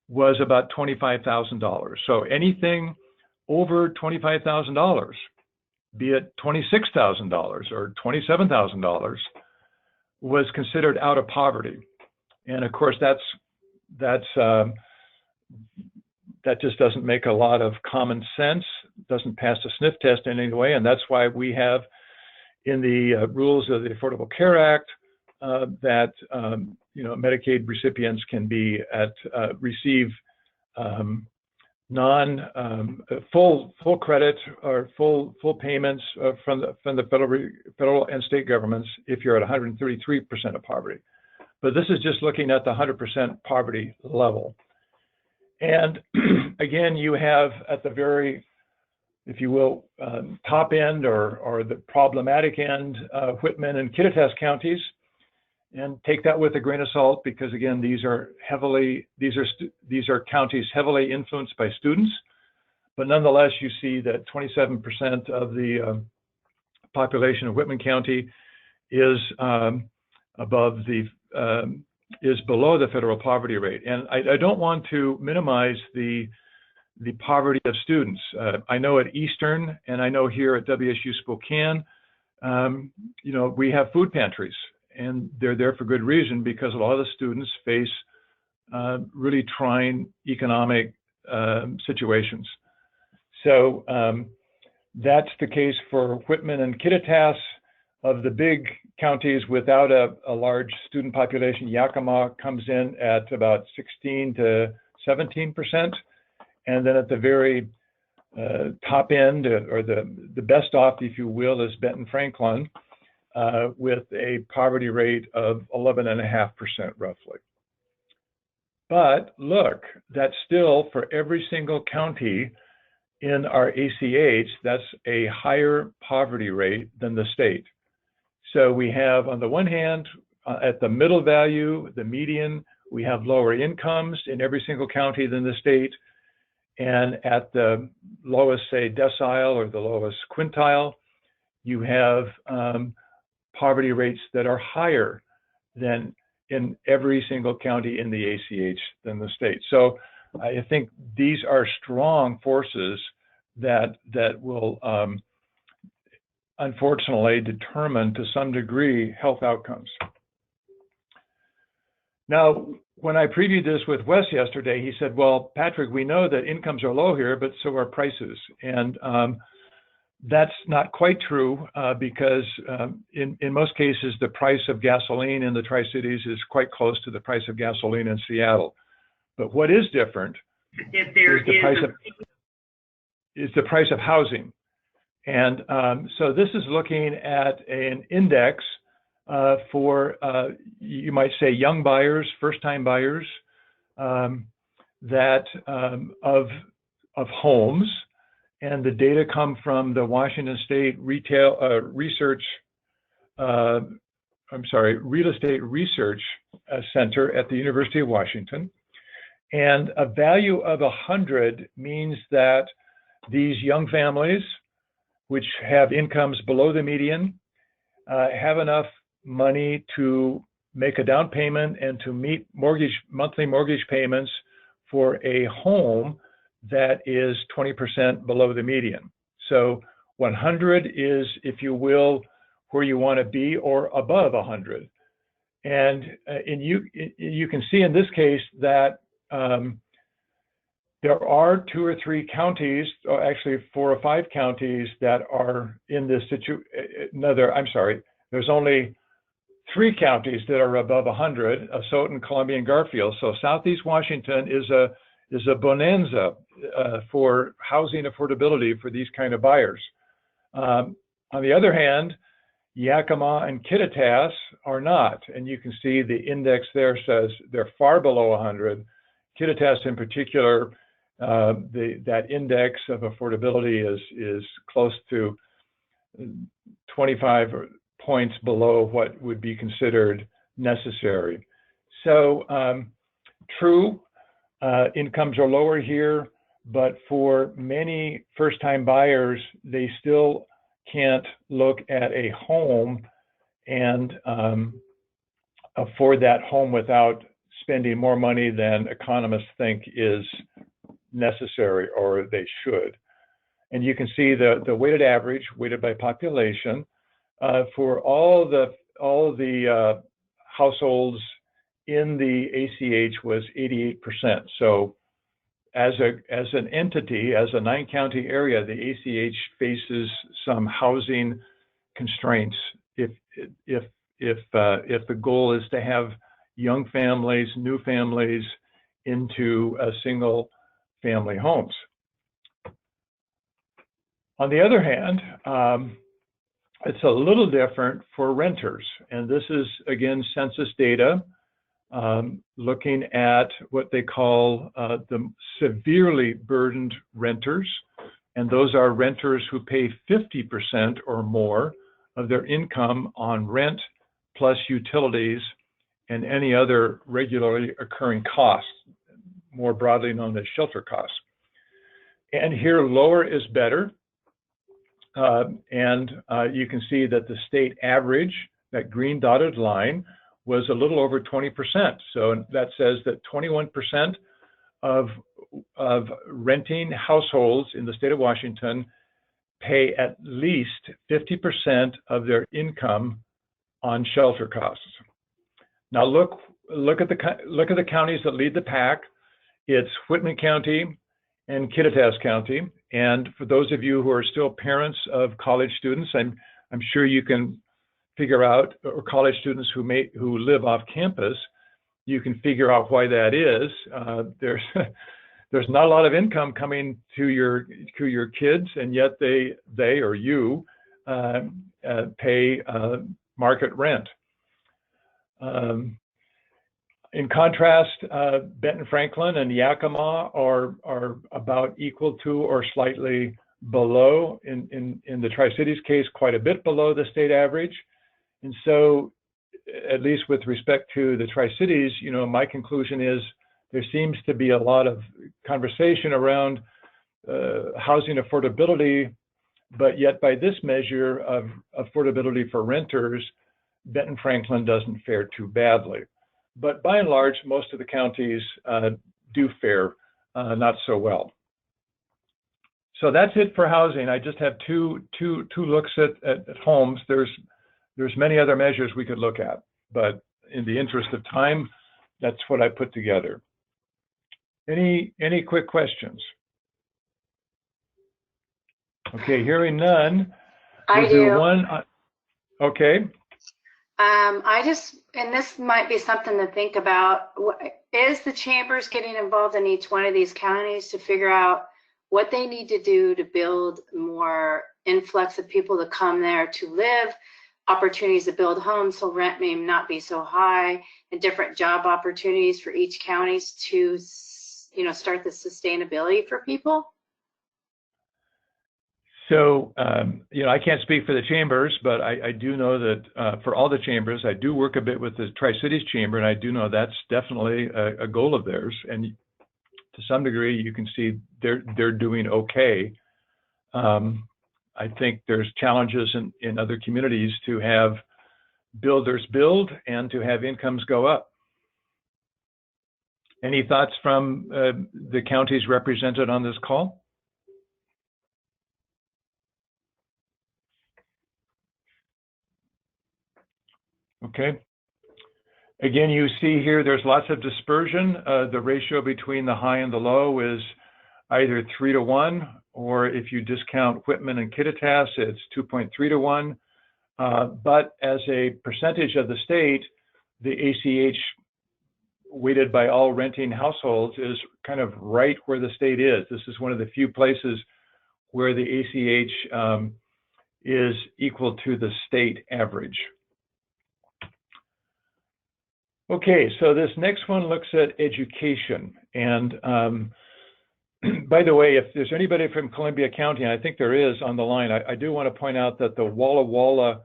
was about $25,000. So anything over $25,000, be it $26,000 or $27,000, was considered out of poverty. And of course, that just doesn't make a lot of common sense, doesn't pass the sniff test in any way, and that's why we have in the rules of the Affordable Care Act that Medicaid recipients can be receive full credit or full payments from the federal and state governments if you're at 133% of poverty. But this is just looking at the 100% poverty level. And again, you have at the very, if you will, top end or the problematic end, Whitman and Kittitas counties, and take that with a grain of salt because again, these are counties heavily influenced by students, but nonetheless, you see that 27% of the population of Whitman County is below the federal poverty rate. And I don't want to minimize the poverty of students. I know at Eastern, and I know here at WSU Spokane, we have food pantries, and they're there for good reason because a lot of the students face really trying economic situations. So that's the case for Whitman and Kittitas. Of the big counties without a large student population, Yakima comes in at about 16 to 17%. And then at the very top end, or the best off, if you will, is Benton Franklin with a poverty rate of 11.5% roughly. But look, that's still for every single county in our ACH, that's a higher poverty rate than the state. So we have, on the one hand, at the middle value, the median, we have lower incomes in every single county than the state. And at the lowest, say, decile or the lowest quintile, you have poverty rates that are higher than in every single county in the ACH than the state. So I think these are strong forces that will unfortunately determine to some degree health outcomes. Now, when I previewed this with Wes yesterday, he said, well, Patrick, we know that incomes are low here, but so are prices. And that's not quite true because in most cases, the price of gasoline in the Tri-Cities is quite close to the price of gasoline in Seattle. But what is different is the price of housing. And so this is looking at an index for, you might say, young buyers, first-time buyers that of homes. And the data come from the Washington State Real Estate Research Center at the University of Washington. And a value of 100 means that these young families, which have incomes below the median, have enough money to make a down payment and to meet monthly mortgage payments for a home that is 20% below the median. So 100 is, if you will, where you want to be or above 100. And you can see in this case that there are 2 or 3 counties, or actually 4 or 5 counties that are in this situation. There's only 3 counties that are above 100, Asotin, Columbia, and Garfield. So Southeast Washington is a bonanza for housing affordability for these kind of buyers. On the other hand, Yakima and Kittitas are not, and you can see the index there says they're far below 100. Kittitas in particular, that index of affordability is close to 25 points below what would be considered necessary. So true, incomes are lower here, but for many first-time buyers, they still can't look at a home and afford that home without spending more money than economists think is necessary or they should. And you can see the weighted average, weighted by population, for all the households in the ACH was 88%. So as an entity, as a 9-county area, the ACH faces some housing constraints if the goal is to have young families, new families into single family homes. On the other hand, it's a little different for renters, and this is again census data looking at what they call the severely burdened renters, and those are renters who pay 50% or more of their income on rent plus utilities and any other regularly occurring costs, more broadly known as shelter costs. And here lower is better. You can see that the state average, that green dotted line, was a little over 20%. So that says that 21% of renting households in the state of Washington pay at least 50% of their income on shelter costs. Now look at the counties that lead the pack. It's Whitman County and Kittitas County. And for those of you who are still parents of college students, I'm sure you can figure out, or college students who live off campus, you can figure out why that is. There's not a lot of income coming to your kids, and yet they or you pay market rent. In contrast, Benton Franklin and Yakima are about equal to or slightly below. In the Tri-Cities case, quite a bit below the state average. And so, at least with respect to the Tri-Cities, my conclusion is there seems to be a lot of conversation around housing affordability, but yet by this measure of affordability for renters, Benton Franklin doesn't fare too badly. But by and large, most of the counties do fare not so well. So that's it for housing. I just have two looks at homes. There's many other measures we could look at, but in the interest of time, that's what I put together. Any quick questions? Okay, hearing none. I do. Okay. And this might be something to think about. Is the chambers getting involved in each one of these counties to figure out what they need to do to build more influx of people to come there to live, opportunities to build homes so rent may not be so high, and different job opportunities for each counties to, start the sustainability for people? So, I can't speak for the chambers, but I do know that for all the chambers, I do work a bit with the Tri-Cities Chamber, and I do know that's definitely a goal of theirs. And to some degree, you can see they're doing okay. I think there's challenges in other communities to have builders build and to have incomes go up. Any thoughts from the counties represented on this call? Okay. Again, you see here there's lots of dispersion. The ratio between the high and the low is either 3-to-1, or if you discount Whitman and Kittitas, it's 2.3-to-1. But as a percentage of the state, the ACH weighted by all renting households is kind of right where the state is. This is one of the few places where the ACH is equal to the state average. Okay, so this next one looks at education. And by the way, if there's anybody from Columbia County, and I think there is on the line, I do want to point out that the Walla Walla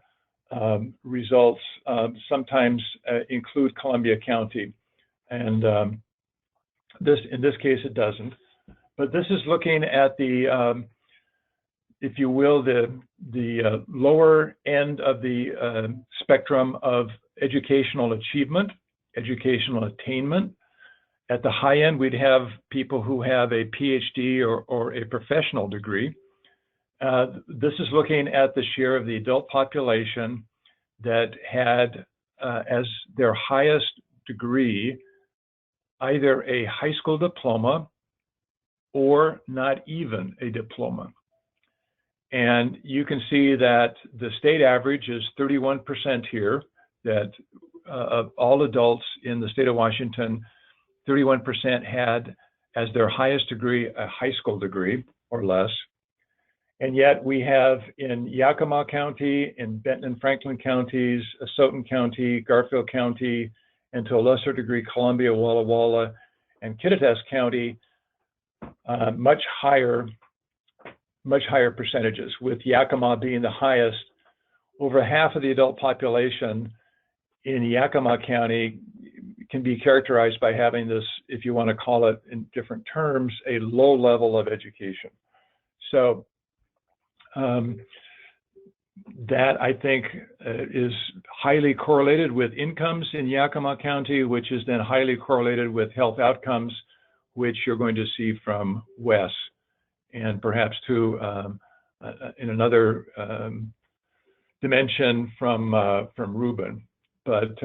results sometimes include Columbia County. And in this case, it doesn't. But this is looking at the if you will, the lower end of the spectrum of educational achievement, educational attainment. At the high end, we'd have people who have a PhD or a professional degree. This is looking at the share of the adult population that had as their highest degree either a high school diploma or not even a diploma. And you can see that the state average is 31% here, that of all adults in the state of Washington, 31% had as their highest degree a high school degree or less. And yet we have in Yakima County, in Benton and Franklin counties, Asotin County, Garfield County, and to a lesser degree, Columbia, Walla Walla, and Kittitas County, much higher percentages, with Yakima being the highest. Over half of the adult population in Yakima County can be characterized by having this, if you want to call it in different terms, a low level of education. So that, I think, is highly correlated with incomes in Yakima County, which is then highly correlated with health outcomes, which you're going to see from Wes, and perhaps too in another dimension from Ruben. But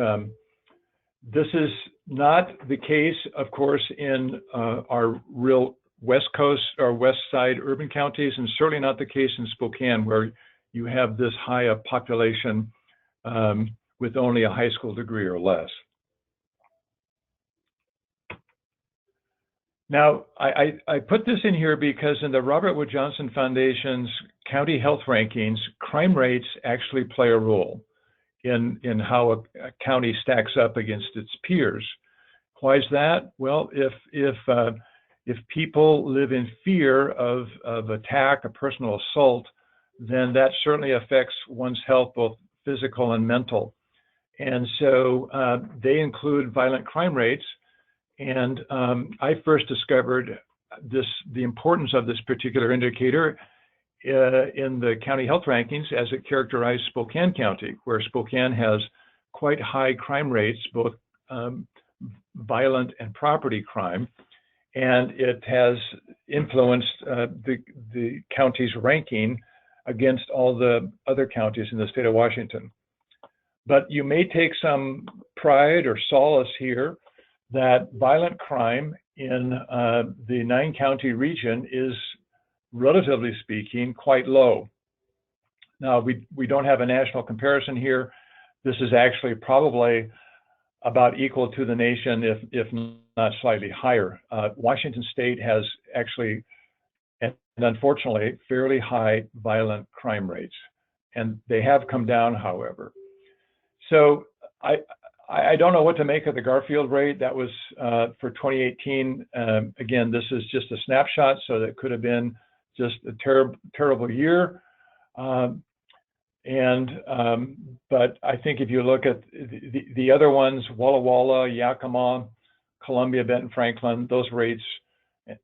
this is not the case, of course, in our real West Coast or West Side urban counties, and certainly not the case in Spokane, where you have this high a population with only a high school degree or less. Now, I put this in here because in the Robert Wood Johnson Foundation's county health rankings, crime rates actually play a role in how a county stacks up against its peers. Why is that? Well, if people live in fear of attack, a personal assault, then that certainly affects one's health, both physical and mental. And so they include violent crime rates. And I first discovered the importance of this particular indicator in the county health rankings as it characterized Spokane County, where Spokane has quite high crime rates, both violent and property crime. And it has influenced the county's ranking against all the other counties in the state of Washington. But you may take some pride or solace here that violent crime in the 9-county region is, relatively speaking, quite low. Now, we don't have a national comparison here. This is actually probably about equal to the nation, if not slightly higher. Washington State has actually, and unfortunately, fairly high violent crime rates, and they have come down, however. So I don't know what to make of the Garfield rate. That was for 2018. Again, this is just a snapshot, so that could have been just a terrible year. But I think if you look at the other ones, Walla Walla, Yakima, Columbia, Benton, Franklin, those rates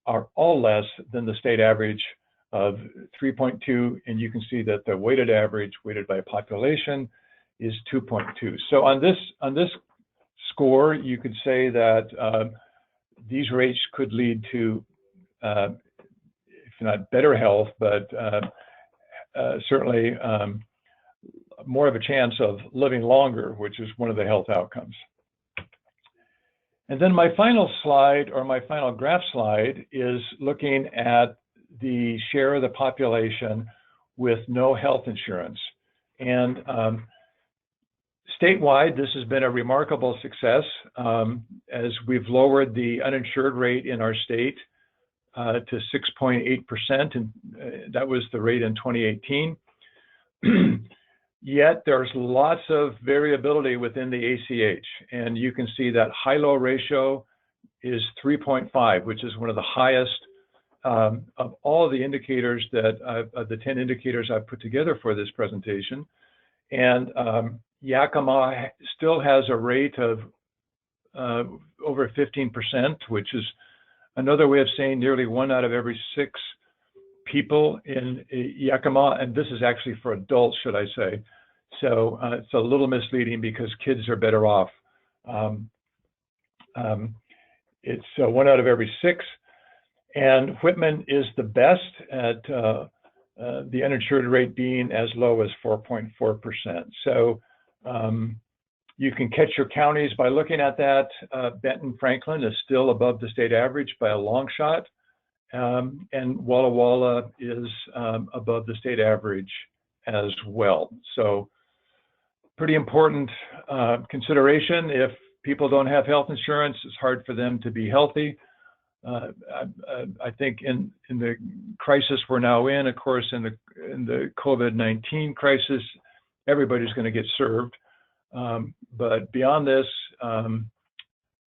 are all less than the state average of 3.2, and you can see that the weighted average, weighted by population, is 2.2. So on this score, you could say that these rates could lead to, if not better health, but certainly more of a chance of living longer, which is one of the health outcomes. And then my final slide, or my final graph slide, is looking at the share of the population with no health insurance. And statewide, this has been a remarkable success as we've lowered the uninsured rate in our state to 6.8%, and that was the rate in 2018. Yet there's lots of variability within the ACH, and you can see that high-low ratio is 3.5, which is one of the highest of all of the indicators that of the 10 indicators I've put together for this presentation. And Yakima still has a rate of over 15%, which is another way of saying nearly 1 out of every 6 people in Yakima, and this is actually for adults, should I say. So it's a little misleading because kids are better off. It's 1 out of every 6. And Whitman is the best at the uninsured rate being as low as 4.4%. So you can catch your counties by looking at that. Benton Franklin is still above the state average by a long shot. And Walla Walla is above the state average as well. So pretty important consideration. If people don't have health insurance, it's hard for them to be healthy. I think in the crisis we're now in, of course, in the COVID-19 crisis, everybody's going to get served. But beyond this,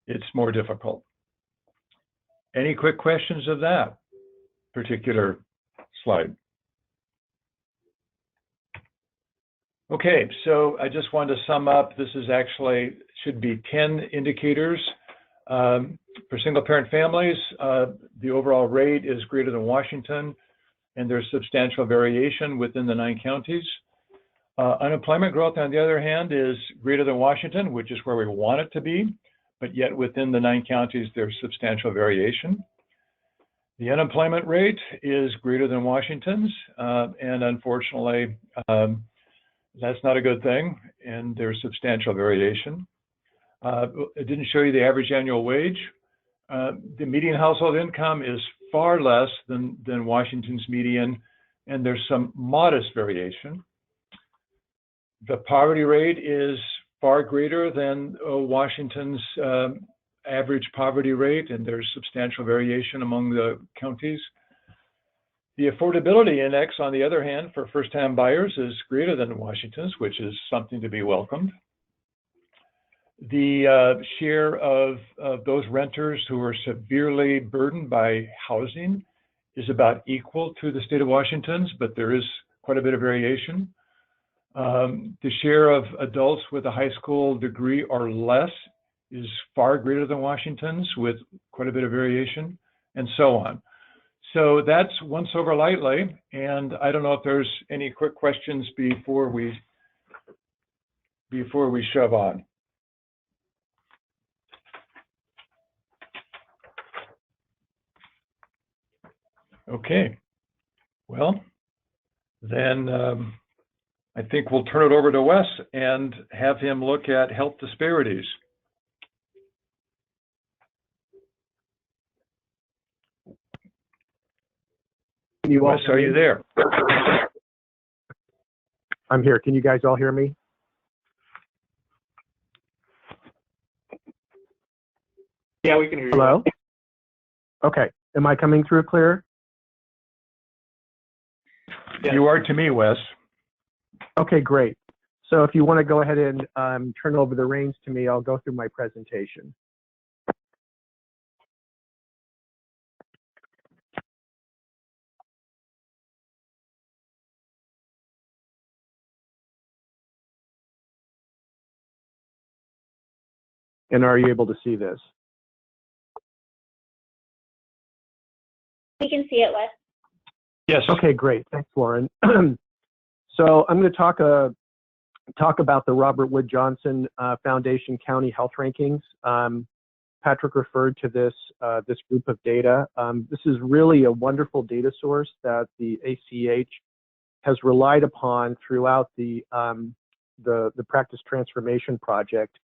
it's more difficult. Any quick questions of that particular slide? Okay, so I just wanted to sum up. This is actually should be 10 indicators. For single-parent families, the overall rate is greater than Washington, and there's substantial variation within the 9 counties. Unemployment growth, on the other hand, is greater than Washington, which is where we want it to be, but yet within the 9 counties, there's substantial variation. The unemployment rate is greater than Washington's, and unfortunately, that's not a good thing, and there's substantial variation. It didn't show you the average annual wage. The median household income is far less than Washington's median, and there's some modest variation. The poverty rate is far greater than Washington's average poverty rate, and there's substantial variation among the counties. The affordability index, on the other hand, for first-time buyers is greater than Washington's, which is something to be welcomed. The share of those renters who are severely burdened by housing is about equal to the state of Washington's, but there is quite a bit of variation. The share of adults with a high school degree or less is far greater than Washington's, with quite a bit of variation, and so on. So that's once over lightly, and I don't know if there's any quick questions before we shove on. Okay, well, then I think we'll turn it over to Wes and have him look at health disparities. Wes, are you there? I'm here. Can you guys all hear me? Yeah, we can hear you. Hello? Okay. Am I coming through clear? Yes. You are to me, Wes. Okay, great. So if you want to go ahead and turn over the reins to me, I'll go through my presentation. And are you able to see this? We can see it, Wes. Yes. Okay, great. Thanks, Lauren. So I'm going to talk about the Robert Wood Johnson Foundation County Health Rankings. Patrick referred to this group of data. This is really a wonderful data source that the ACH has relied upon throughout the practice transformation project.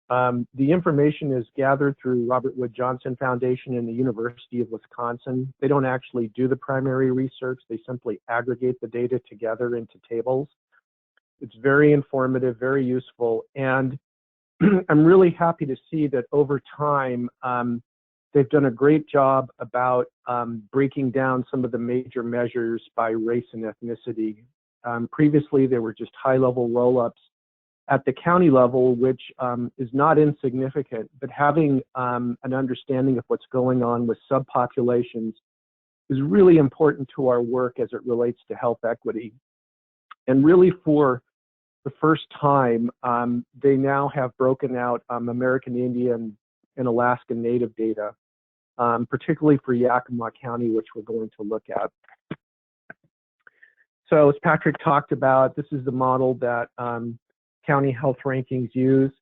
The information is gathered through Robert Wood Johnson Foundation and the University of Wisconsin. They don't actually do the primary research. They simply aggregate the data together into tables. It's very informative, very useful, and I'm really happy to see that over time, they've done a great job about breaking down some of the major measures by race and ethnicity. Previously, there were just high-level roll-ups at the county level, which is not insignificant, but having an understanding of what's going on with subpopulations is really important to our work as it relates to health equity. And really for the first time, they now have broken out American Indian and Alaska Native data, particularly for Yakima County, which we're going to look at. So as Patrick talked about, this is the model that county health rankings use.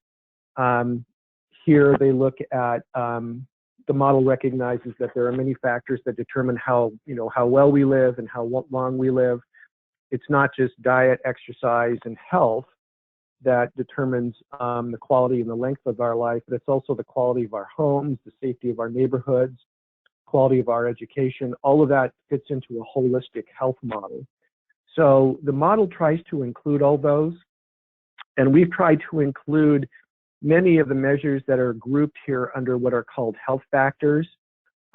Here they look at, the model recognizes that there are many factors that determine how well we live and how long we live. It's not just diet, exercise, and health that determines the quality and the length of our life, but it's also the quality of our homes, the safety of our neighborhoods, quality of our education. All of that fits into a holistic health model. So the model tries to include all those, and we've tried to include many of the measures that are grouped here under what are called health factors.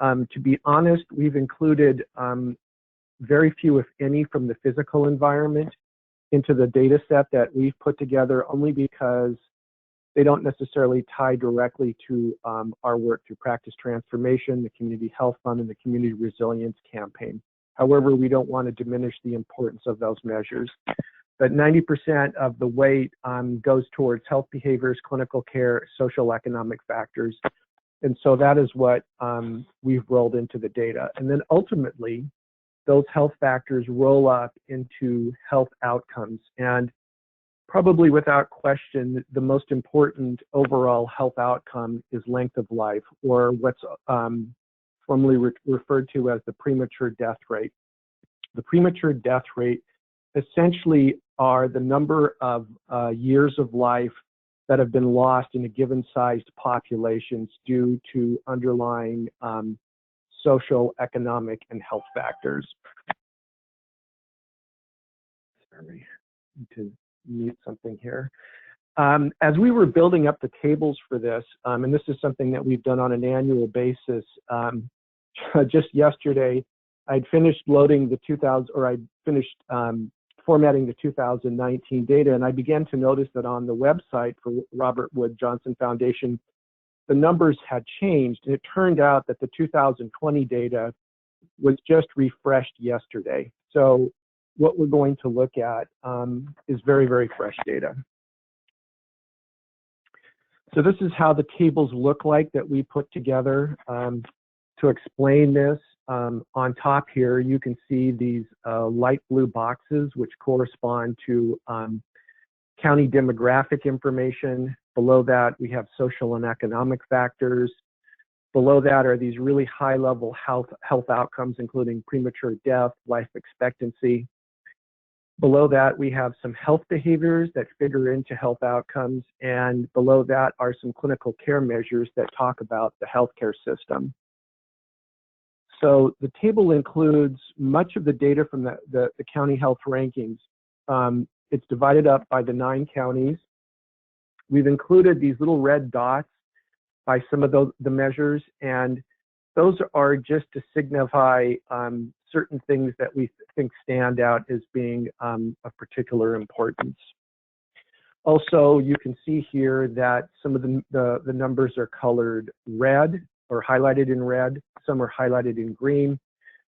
To be honest, we've included very few, if any, from the physical environment into the data set that we've put together, only because they don't necessarily tie directly to our work through Practice Transformation, the Community Health Fund, and the Community Resilience Campaign. However, we don't want to diminish the importance of those measures. But 90% of the weight goes towards health behaviors, clinical care, social economic factors. And so that is what we've rolled into the data. And then ultimately, those health factors roll up into health outcomes. And probably without question, the most important overall health outcome is length of life, or what's formally referred to as the premature death rate. The premature death rate essentially are the number of years of life that have been lost in a given sized populations due to underlying social, economic, and health factors. Sorry, I need to mute something here. As we were building up the tables for this, and this is something that we've done on an annual basis, just yesterday, I'd finished loading the formatting the 2019 data, and I began to notice that on the website for Robert Wood Johnson Foundation, the numbers had changed, and it turned out that the 2020 data was just refreshed yesterday. So what we're going to look at is very, very fresh data. So this is how the tables look like that we put together to explain this. On top here, you can see these light blue boxes, which correspond to county demographic information. Below that, we have social and economic factors. Below that are these really high-level health outcomes, including premature death, life expectancy. Below that, we have some health behaviors that figure into health outcomes. And below that are some clinical care measures that talk about the healthcare system. So the table includes much of the data from the county health rankings. It's divided up by the 9 counties. We've included these little red dots by some of the measures, and those are just to signify certain things that we think stand out as being of particular importance. Also, you can see here that some of the numbers are colored red or highlighted in red. Some are highlighted in green.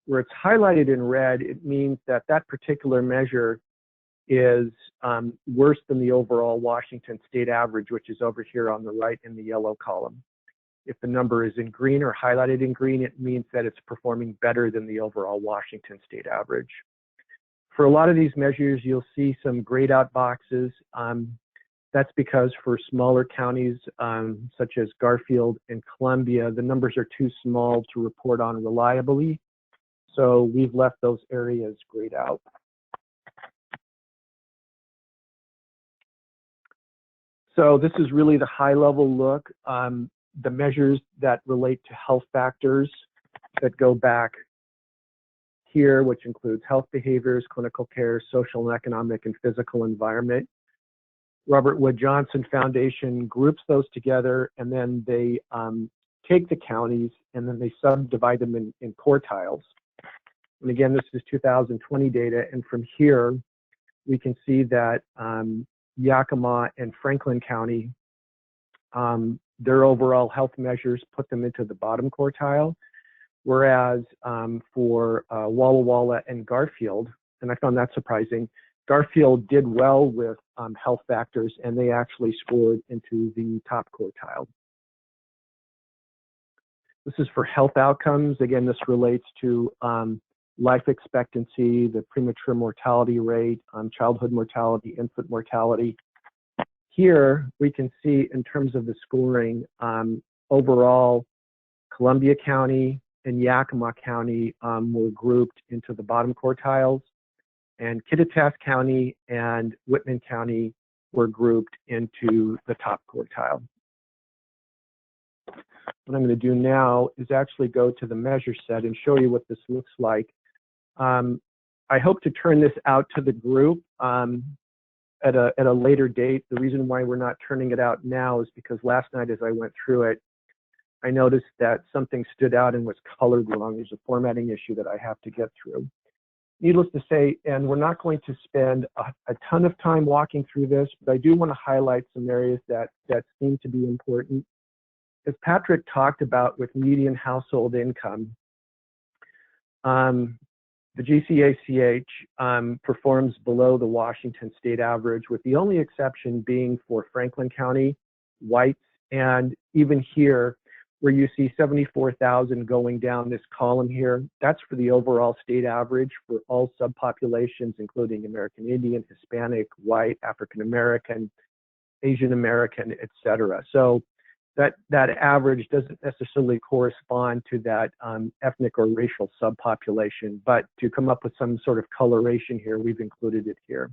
Where it's highlighted in red, it means that that particular measure is worse than the overall Washington state average, which is over here on the right in the yellow column. If the number is in green or highlighted in green, it means that it's performing better than the overall Washington state average. For a lot of these measures, you'll see some grayed out boxes. That's because for smaller counties, such as Garfield and Columbia, the numbers are too small to report on reliably. So we've left those areas grayed out. So this is really the high-level look. The measures that relate to health factors that go back here, which includes health behaviors, clinical care, social and economic, and physical environment. Robert Wood Johnson Foundation groups those together, and then they take the counties and then they subdivide them in quartiles. And again, this is 2020 data, and from here we can see that Yakima and Franklin County, their overall health measures put them into the bottom quartile, whereas for Walla Walla and Garfield, and I found that surprising, Garfield did well with health factors, and they actually scored into the top quartile. This is for health outcomes. Again, this relates to life expectancy, the premature mortality rate, childhood mortality, infant mortality. Here we can see in terms of the scoring, overall, Columbia County and Yakima County were grouped into the bottom quartiles, and Kittitas County and Whitman County were grouped into the top quartile. What I'm going to do now is actually go to the measure set and show you what this looks like. I hope to turn this out to the group at a later date. The reason why we're not turning it out now is because last night as I went through it, I noticed that something stood out and was colored wrong. There's a formatting issue that I have to get through. Needless to say, and we're not going to spend a ton of time walking through this, but I do want to highlight some areas that seem to be important. As Patrick talked about with median household income, the GCACH performs below the Washington state average, with the only exception being for Franklin County, whites, and even here, where you see 74,000 going down this column here, that's for the overall state average for all subpopulations, including American Indian, Hispanic, white, African American, Asian American, etc. So that average doesn't necessarily correspond to that ethnic or racial subpopulation, but to come up with some sort of coloration here, we've included it here.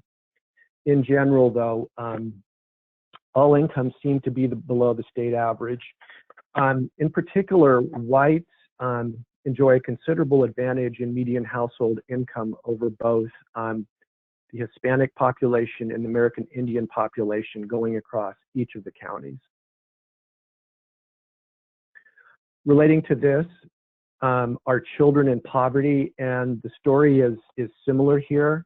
In general, though, all incomes seem to be below the state average. In particular, whites enjoy a considerable advantage in median household income over both the Hispanic population and the American Indian population going across each of the counties. Relating to this are children in poverty, and the story is similar here.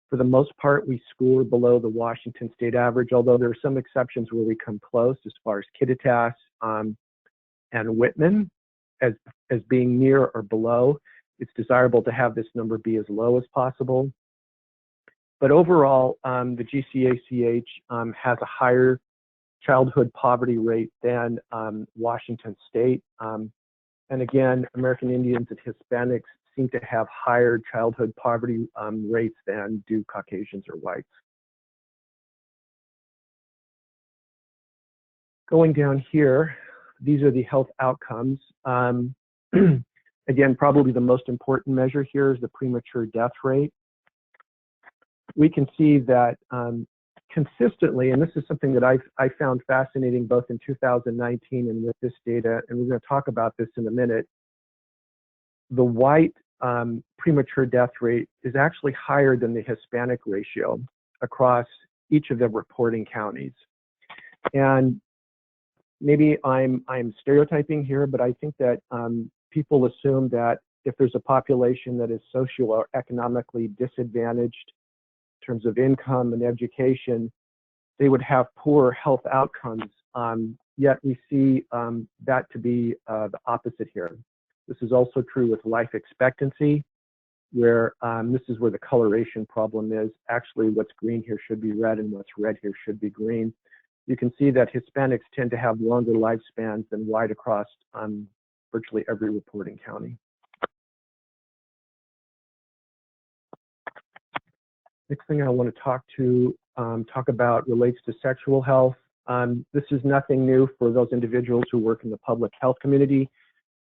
For the most part, we score below the Washington state average, although there are some exceptions where we come close, as far as Kittitas and Whitman as being near or below. It's desirable to have this number be as low as possible. But overall, the GCACH has a higher childhood poverty rate than Washington state. And again, American Indians and Hispanics seem to have higher childhood poverty rates than do Caucasians or whites. Going down here, these are the health outcomes. Again, probably the most important measure here is the premature death rate. We can see that consistently, and this is something that I found fascinating both in 2019 and with this data, and we're going to talk about this in a minute, the white premature death rate is actually higher than the Hispanic ratio across each of the reporting counties. And maybe I'm stereotyping here, but I think that people assume that if there's a population that is socio or economically disadvantaged in terms of income and education, they would have poor health outcomes. Yet we see that to be the opposite here. This is also true with life expectancy, where this is where the coloration problem is. Actually, what's green here should be red, and what's red here should be green. You can see that Hispanics tend to have longer lifespans than white across virtually every reporting county. Next thing I want to talk about relates to sexual health. This is nothing new for those individuals who work in the public health community.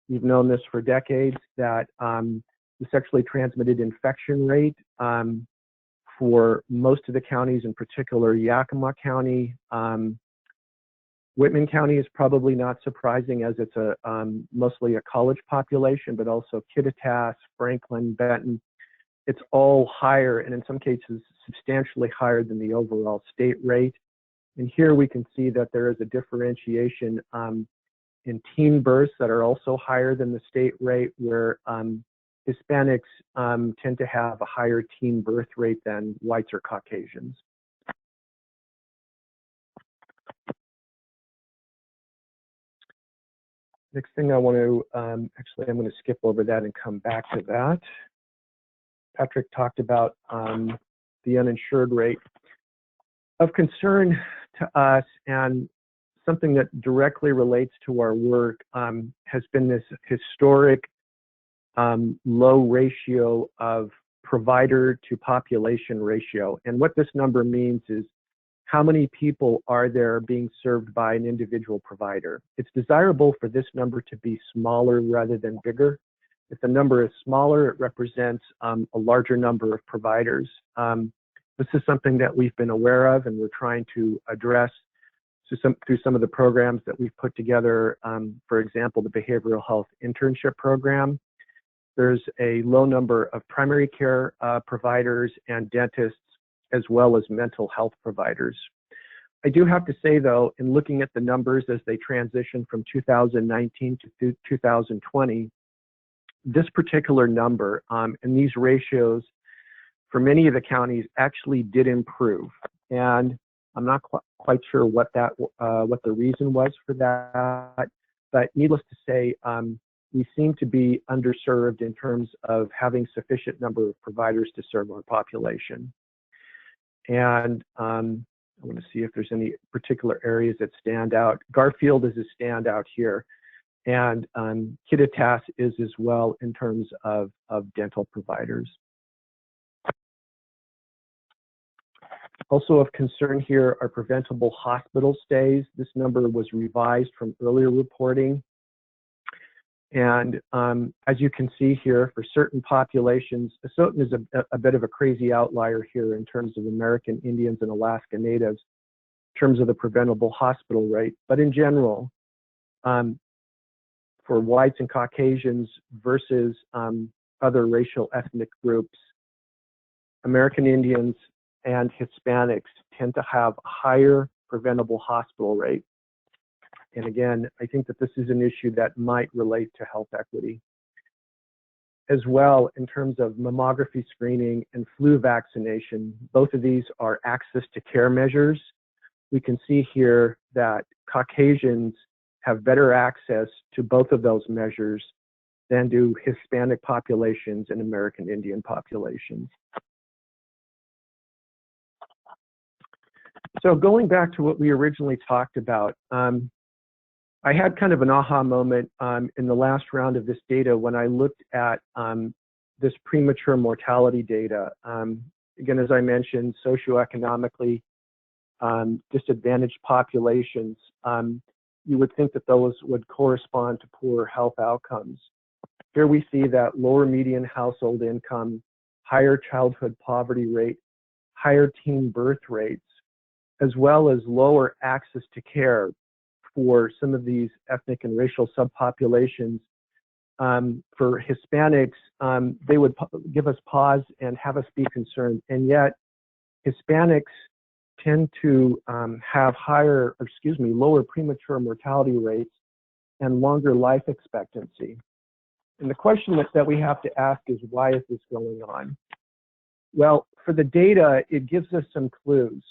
We've known this for decades, that the sexually transmitted infection rate for most of the counties, in particular Yakima County, Whitman County is probably not surprising, as it's mostly a college population, but also Kittitas, Franklin, Benton. It's all higher, and in some cases substantially higher than the overall state rate. And here we can see that there is a differentiation in teen births that are also higher than the state rate, where Hispanics tend to have a higher teen birth rate than whites or Caucasians. Next thing I want to, actually I'm going to skip over that and come back to that. Patrick talked about the uninsured rate. Of concern to us, and something that directly relates to our work, has been this historic low ratio of provider to population ratio. And what this number means is how many people are there being served by an individual provider. It's desirable for this number to be smaller rather than bigger. If the number is smaller, it represents a larger number of providers. This is something that we've been aware of and we're trying to address through some of the programs that we've put together. For example, the Behavioral Health Internship Program. There's a low number of primary care providers and dentists, as well as mental health providers. I do have to say, though, in looking at the numbers as they transition from 2019 to 2020, this particular number and these ratios for many of the counties actually did improve. And I'm not quite sure what the reason was for that, but needless to say, we seem to be underserved in terms of having sufficient number of providers to serve our population. And I want to see if there's any particular areas that stand out. Garfield is a standout here, and Kittitas is as well in terms of dental providers. Also of concern here are preventable hospital stays. This number was revised from earlier reporting. And as you can see here, for certain populations, Asotin is a bit of a crazy outlier here in terms of American Indians and Alaska Natives, in terms of the preventable hospital rate. But in general, for whites and Caucasians versus other racial ethnic groups, American Indians and Hispanics tend to have a higher preventable hospital rate. And again, I think that this is an issue that might relate to health equity. As well, in terms of mammography screening and flu vaccination, both of these are access to care measures. We can see here that Caucasians have better access to both of those measures than do Hispanic populations and American Indian populations. So going back to what we originally talked about, I had kind of an aha moment in the last round of this data when I looked at this premature mortality data. Again, as I mentioned, socioeconomically disadvantaged populations, you would think that those would correspond to poor health outcomes. Here we see that lower median household income, higher childhood poverty rate, higher teen birth rates, as well as lower access to care for some of these ethnic and racial subpopulations. For Hispanics, they would give us pause and have us be concerned. And yet, Hispanics tend to have lower premature mortality rates and longer life expectancy. And the question that we have to ask is, why is this going on? Well, for the data, it gives us some clues.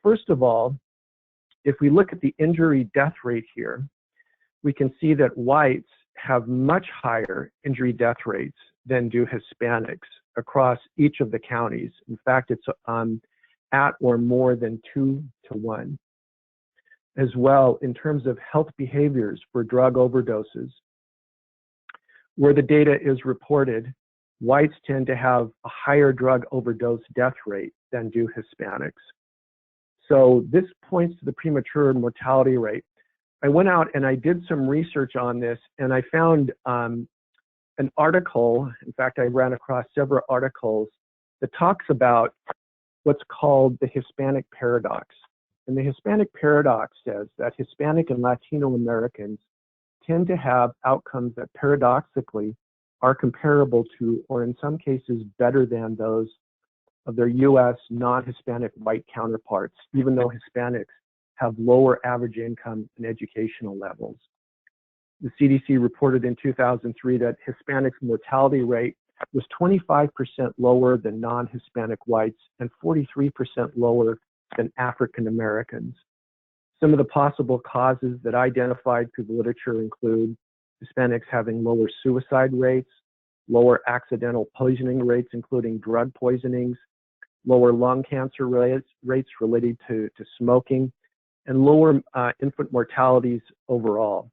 First of all, if we look at the injury death rate here, we can see that whites have much higher injury death rates than do Hispanics across each of the counties. In fact, it's at or more than 2 to 1. As well, in terms of health behaviors for drug overdoses, where the data is reported, whites tend to have a higher drug overdose death rate than do Hispanics. So this points to the premature mortality rate. I went out and I did some research on this, and I found an article. In fact, I ran across several articles that talks about what's called the Hispanic paradox. And the Hispanic paradox says that Hispanic and Latino Americans tend to have outcomes that paradoxically are comparable to, or in some cases better than, those of their U.S. non-Hispanic white counterparts, even though Hispanics have lower average income and educational levels. The CDC reported in 2003 that Hispanics' mortality rate was 25% lower than non-Hispanic whites and 43% lower than African Americans. Some of the possible causes that I identified through the literature include Hispanics having lower suicide rates, lower accidental poisoning rates, including drug poisonings, lower lung cancer rates related to smoking, and lower infant mortalities overall.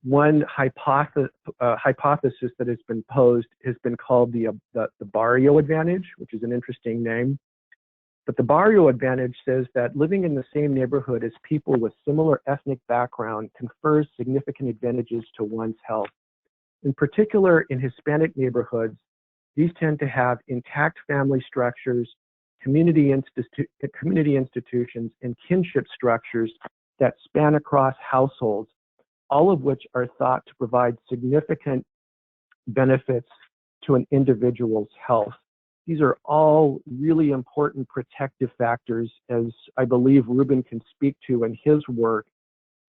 one hypothesis that has been posed has been called the barrio advantage, which is an interesting name. But the barrio advantage says that living in the same neighborhood as people with similar ethnic background confers significant advantages to one's health. In particular, in Hispanic neighborhoods, these tend to have intact family structures, community institutions, and kinship structures that span across households, all of which are thought to provide significant benefits to an individual's health. These are all really important protective factors, as I believe Ruben can speak to in his work.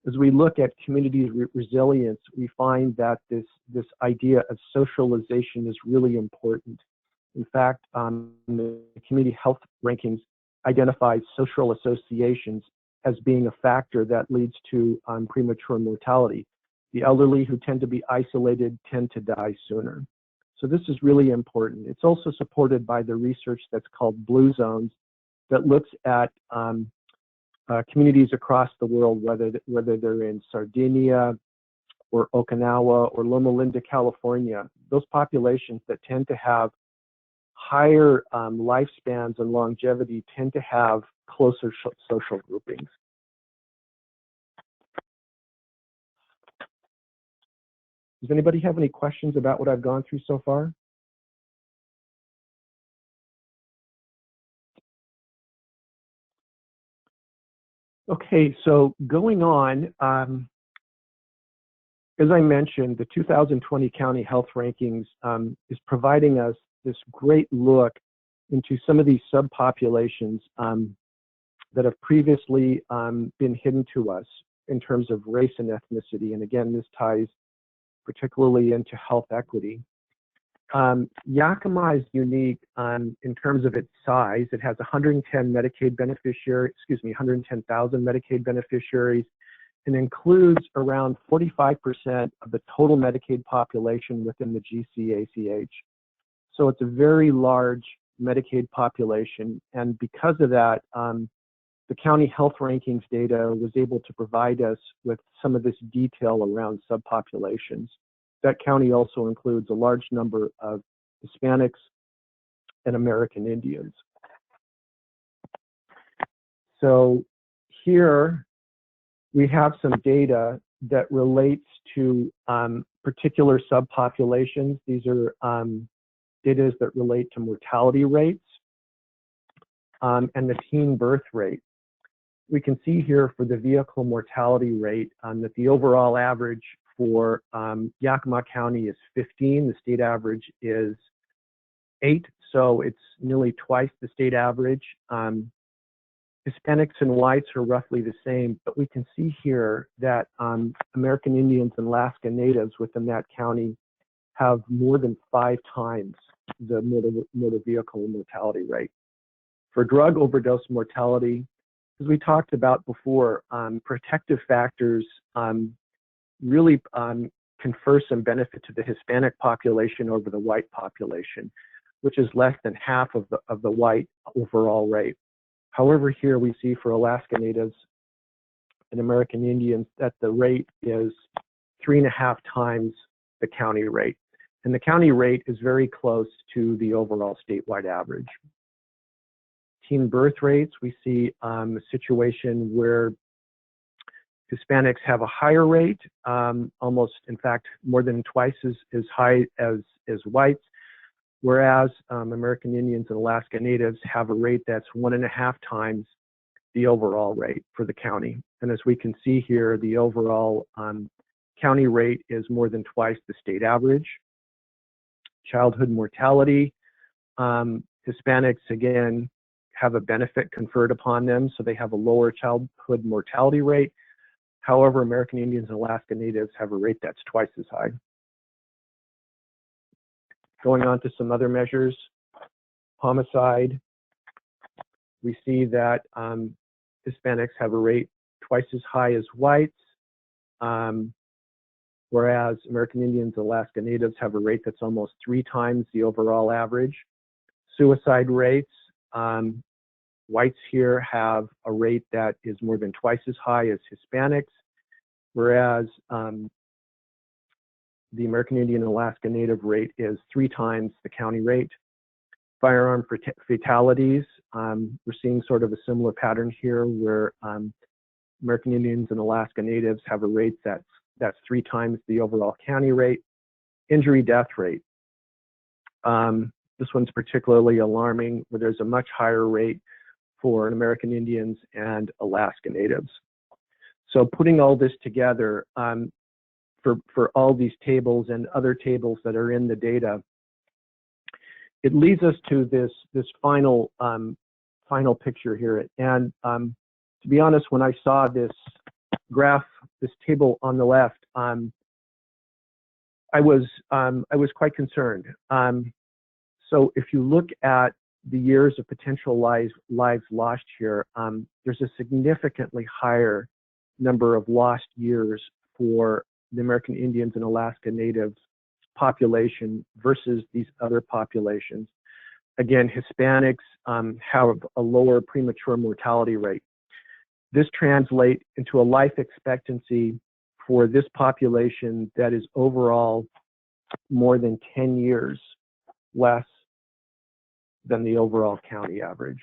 As we look at community resilience, we find that this idea of socialization is really important. In fact, the community health rankings identify social associations as being a factor that leads to premature mortality. The elderly who tend to be isolated tend to die sooner. So this is really important. It's also supported by the research that's called Blue Zones that looks at communities across the world, whether they're in Sardinia or Okinawa or Loma Linda, California. Those populations that tend to have higher lifespans and longevity tend to have closer social groupings. Does anybody have any questions about what I've gone through so far? Okay, so going on, as I mentioned, the 2020 County Health Rankings is providing us this great look into some of these subpopulations that have previously been hidden to us in terms of race and ethnicity. And again, this ties particularly into health equity. Yakima is unique in terms of its size. It has 110,000 Medicaid beneficiaries, and includes around 45% of the total Medicaid population within the GCACH. So it's a very large Medicaid population, and because of that, the county health rankings data was able to provide us with some of this detail around subpopulations. That county also includes a large number of Hispanics and American Indians. So here we have some data that relates to particular subpopulations. These are data that relate to mortality rates and the teen birth rate. We can see here for the vehicle mortality rate that the overall average for Yakima County is 15. The state average is 8, so it's nearly twice the state average. Hispanics and whites are roughly the same, but we can see here that American Indians and Alaska Natives within that county have more than 5 times the motor vehicle mortality rate. For drug overdose mortality, as we talked about before, protective factors really confer some benefit to the Hispanic population over the white population, which is less than half of the white overall rate. However, here we see for Alaska Natives and American Indians that the rate is 3.5 times the county rate. And the county rate is very close to the overall statewide average. Teen birth rates, we see a situation where Hispanics have a higher rate, almost, in fact, more than twice as high as whites, whereas American Indians and Alaska Natives have a rate that's 1.5 times the overall rate for the county. And as we can see here, the overall county rate is more than twice the state average. Childhood mortality, Hispanics, again, have a benefit conferred upon them, so they have a lower childhood mortality rate. However, American Indians and Alaska Natives have a rate that's twice as high. Going on to some other measures, homicide, we see that Hispanics have a rate twice as high as whites, whereas American Indians and Alaska Natives have a rate that's almost 3 times the overall average. Suicide rates, whites here have a rate that is more than twice as high as Hispanics, whereas the American Indian and Alaska Native rate is 3 times the county rate. Firearm fatalities, we're seeing sort of a similar pattern here where American Indians and Alaska Natives have a rate that's 3 times the overall county rate. Injury death rate. This one's particularly alarming, where there's a much higher rate for American Indians and Alaska Natives. So putting all this together, for all these tables and other tables that are in the data, it leads us to this final picture here. And to be honest, when I saw this graph, this table on the left, I was quite concerned. So if you look at the years of potential lives lost here, there's a significantly higher number of lost years for the American Indians and Alaska Natives population versus these other populations. Again, Hispanics have a lower premature mortality rate. This translates into a life expectancy for this population that is overall more than 10 years less than the overall county average.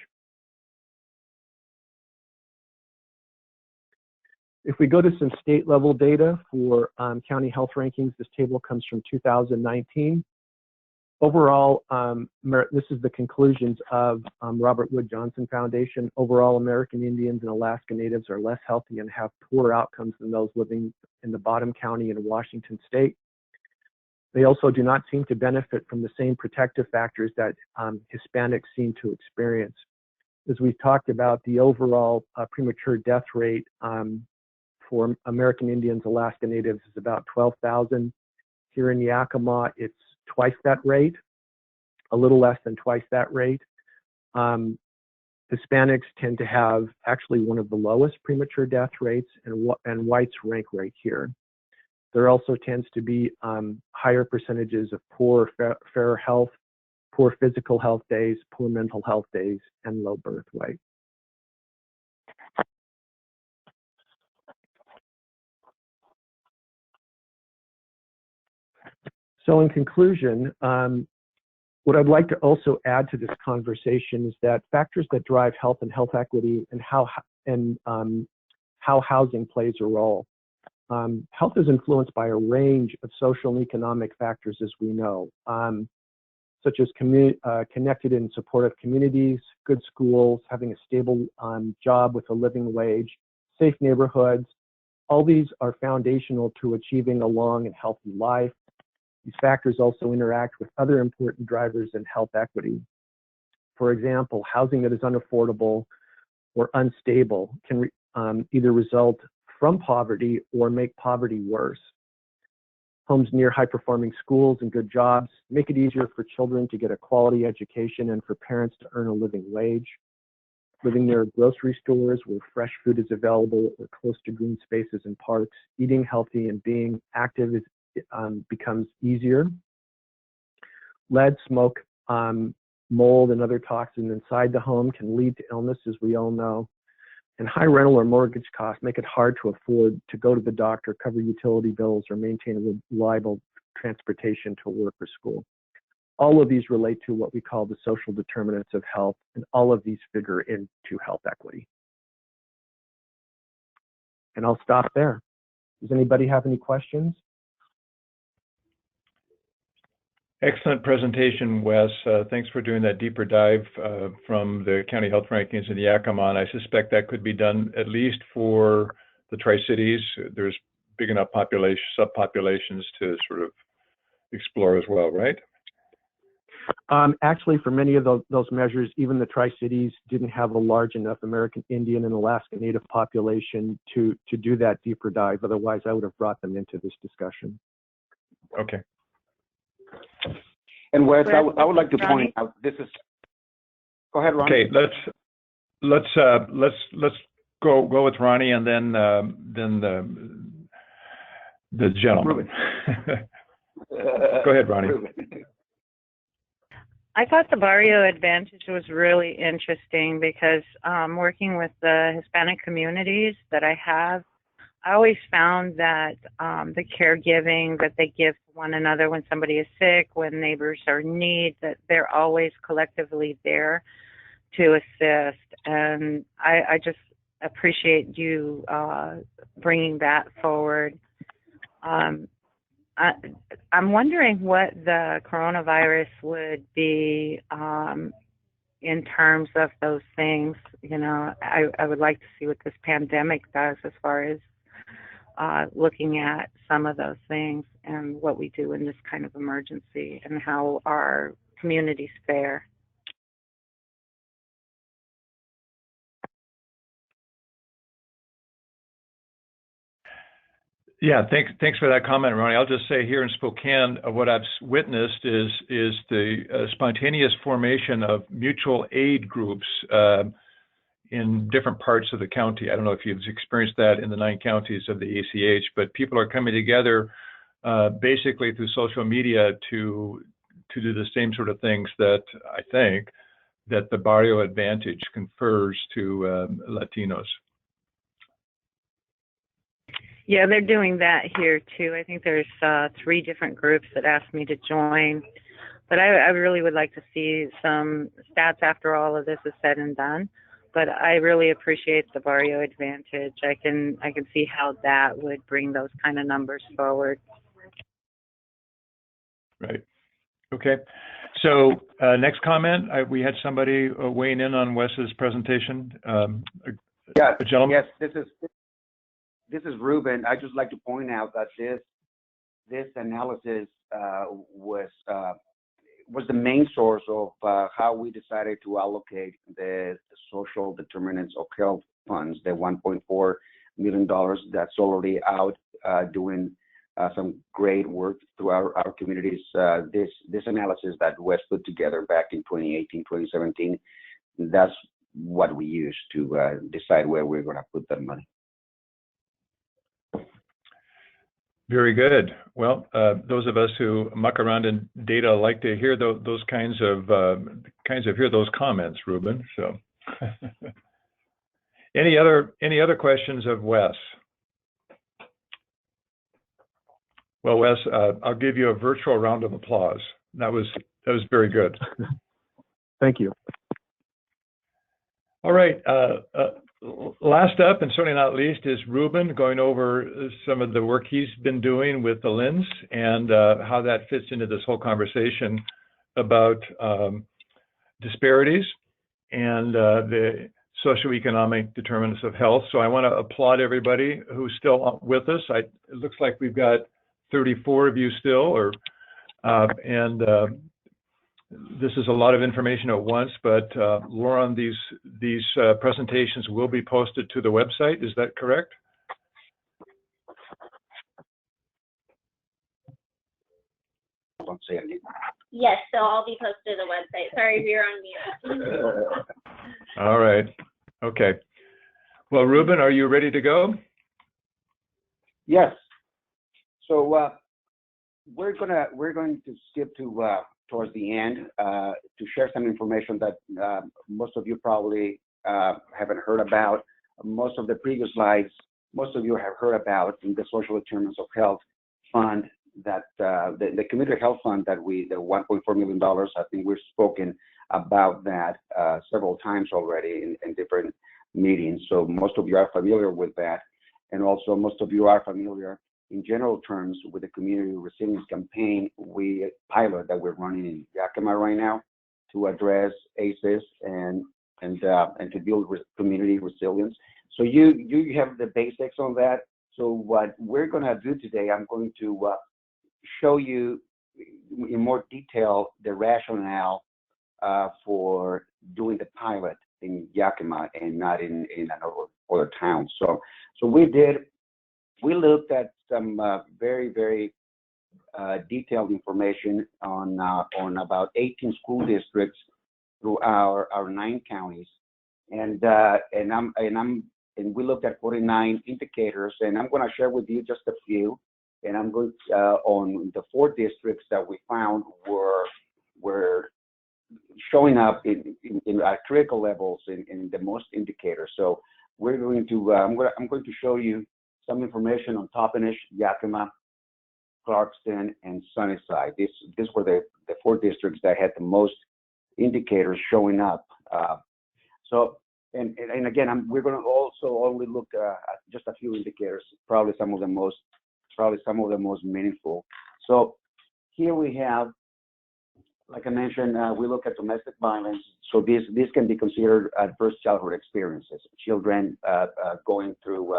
If we go to some state level data for county health rankings, this table comes from 2019. Overall, this is the conclusions of Robert Wood Johnson Foundation. Overall, American Indians and Alaska Natives are less healthy and have poorer outcomes than those living in the bottom county in Washington state. They also do not seem to benefit from the same protective factors that Hispanics seem to experience. As we've talked about, the overall premature death rate for American Indians, Alaska Natives is about 12,000. Here in Yakima, it's twice that rate, a little less than twice that rate. Hispanics tend to have actually one of the lowest premature death rates, and whites rank right here. There also tends to be higher percentages of poor fair health, poor physical health days, poor mental health days, and low birth weight. So in conclusion, what I'd like to also add to this conversation is that factors that drive health and health equity and how housing plays a role. Health is influenced by a range of social and economic factors, as we know, such as connected and supportive communities, good schools, having a stable job with a living wage, safe neighborhoods. All these are foundational to achieving a long and healthy life. These factors also interact with other important drivers in health equity. For example, housing that is unaffordable or unstable can either result from poverty or make poverty worse. Homes near high-performing schools and good jobs make it easier for children to get a quality education and for parents to earn a living wage. Living near grocery stores where fresh food is available or close to green spaces and parks, eating healthy and being active becomes easier. Lead, smoke, mold, and other toxins inside the home can lead to illness, as we all know. And high rental or mortgage costs make it hard to afford to go to the doctor, cover utility bills, or maintain a reliable transportation to work or school. All of these relate to what we call the social determinants of health, and all of these figure into health equity. And I'll stop there. Does anybody have any questions? Excellent presentation, Wes. Thanks for doing that deeper dive from the county health rankings in Yakima. And I suspect that could be done at least for the Tri-Cities. There's big enough subpopulations to sort of explore as well, right? Actually, for many of those measures, even the Tri-Cities didn't have a large enough American Indian and Alaska Native population to do that deeper dive. Otherwise, I would have brought them into this discussion. Okay. And Wes, I would like to point out, this is, go ahead, Ronnie. Okay, let's go with Ronnie and then the gentleman. Go ahead, Ronnie. I thought the Barrio Advantage was really interesting because working with the Hispanic communities that I have, I always found that the caregiving that they give to one another when somebody is sick, when neighbors are in need, that they're always collectively there to assist. And I just appreciate you bringing that forward. I'm wondering what the coronavirus would be in terms of those things. You know, I would like to see what this pandemic does as far as looking at some of those things and what we do in this kind of emergency and how our communities fare. Yeah, thanks for that comment, Ronnie. I'll just say here in Spokane, what I've witnessed is the spontaneous formation of mutual aid groups in different parts of the county. I don't know if you've experienced that in the 9 counties of the ACH, but people are coming together basically through social media to do the same sort of things that I think that the Barrio Advantage confers to Latinos. Yeah, they're doing that here too. I think there's 3 different groups that asked me to join, but I really would like to see some stats after all of this is said and done. But I really appreciate the Barrio Advantage. I can see how that would bring those kind of numbers forward. Right. Okay. So next comment, we had somebody weighing in on Wes's presentation. Yeah, gentleman. Yes, this is Ruben. I'd just like to point out that this analysis was the main source of how we decided to allocate the social determinants of health funds, the $1.4 million that's already out doing some great work through our communities. This analysis that Wes put together back in 2018, 2017, that's what we use to decide where we're going to put that money. Very good. Well, those of us who muck around in data like to hear those kinds of hear those comments, Ruben. So, any other questions of Wes? Well, Wes, I'll give you a virtual round of applause. That was very good. Thank you. All right. Last up, and certainly not least, is Ruben going over some of the work he's been doing with the LINS and how that fits into this whole conversation about disparities and the socioeconomic determinants of health. So I want to applaud everybody who's still with us. It looks like we've got 34 of you still, this is a lot of information at once, but Lauren, these presentations will be posted to the website. Is that correct? Yes, so I'll be posted to the website. Sorry if you're on mute. All right. Okay. Well, Ruben, are you ready to go? Yes. So we're going to skip to towards the end to share some information that most of you probably haven't heard about. Most of the previous slides, most of you have heard about in the social determinants of health fund that the community health fund that the $1.4 million, I think we've spoken about that several times already in different meetings. So most of you are familiar with that. And also most of you are familiar in general terms with the community resilience campaign pilot that we're running in Yakima right now to address ACEs and to build community resilience. So you have the basics on that. So what we're going to do today, I'm going to show you in more detail the rationale for doing the pilot in Yakima and not in other towns. So we looked at some very, very detailed information on about 18 school districts through our 9 counties, and we looked at 49 indicators, and I'm going to share with you just a few. And I'm going on the 4 districts that we found were showing up in critical levels in the most indicators. So we're going to I'm going to show you some information on Toppenish, Yakima, Clarkston, and Sunnyside. These were the 4 districts that had the most indicators showing up. And again, we're going to also only look at just a few indicators, probably some of the most meaningful. So here we have, like I mentioned, we look at domestic violence. So this can be considered adverse childhood experiences. Children going through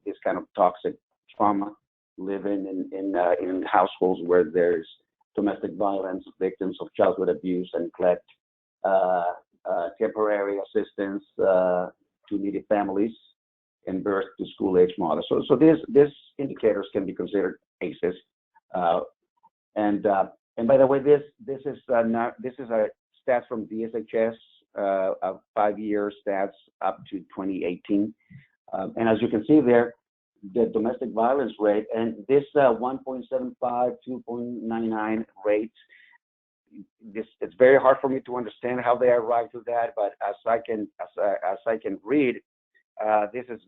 this kind of toxic trauma, living in households where there's domestic violence, victims of childhood abuse and neglect, temporary assistance to needy families, and birth to school age mothers. So these indicators can be considered ACEs. And by the way, this is a stats from DSHS, 5-year stats up to 2018. And as you can see there, the domestic violence rate and this 1.75, 2.99 rates. It's very hard for me to understand how they arrived to that, but as I can read, this is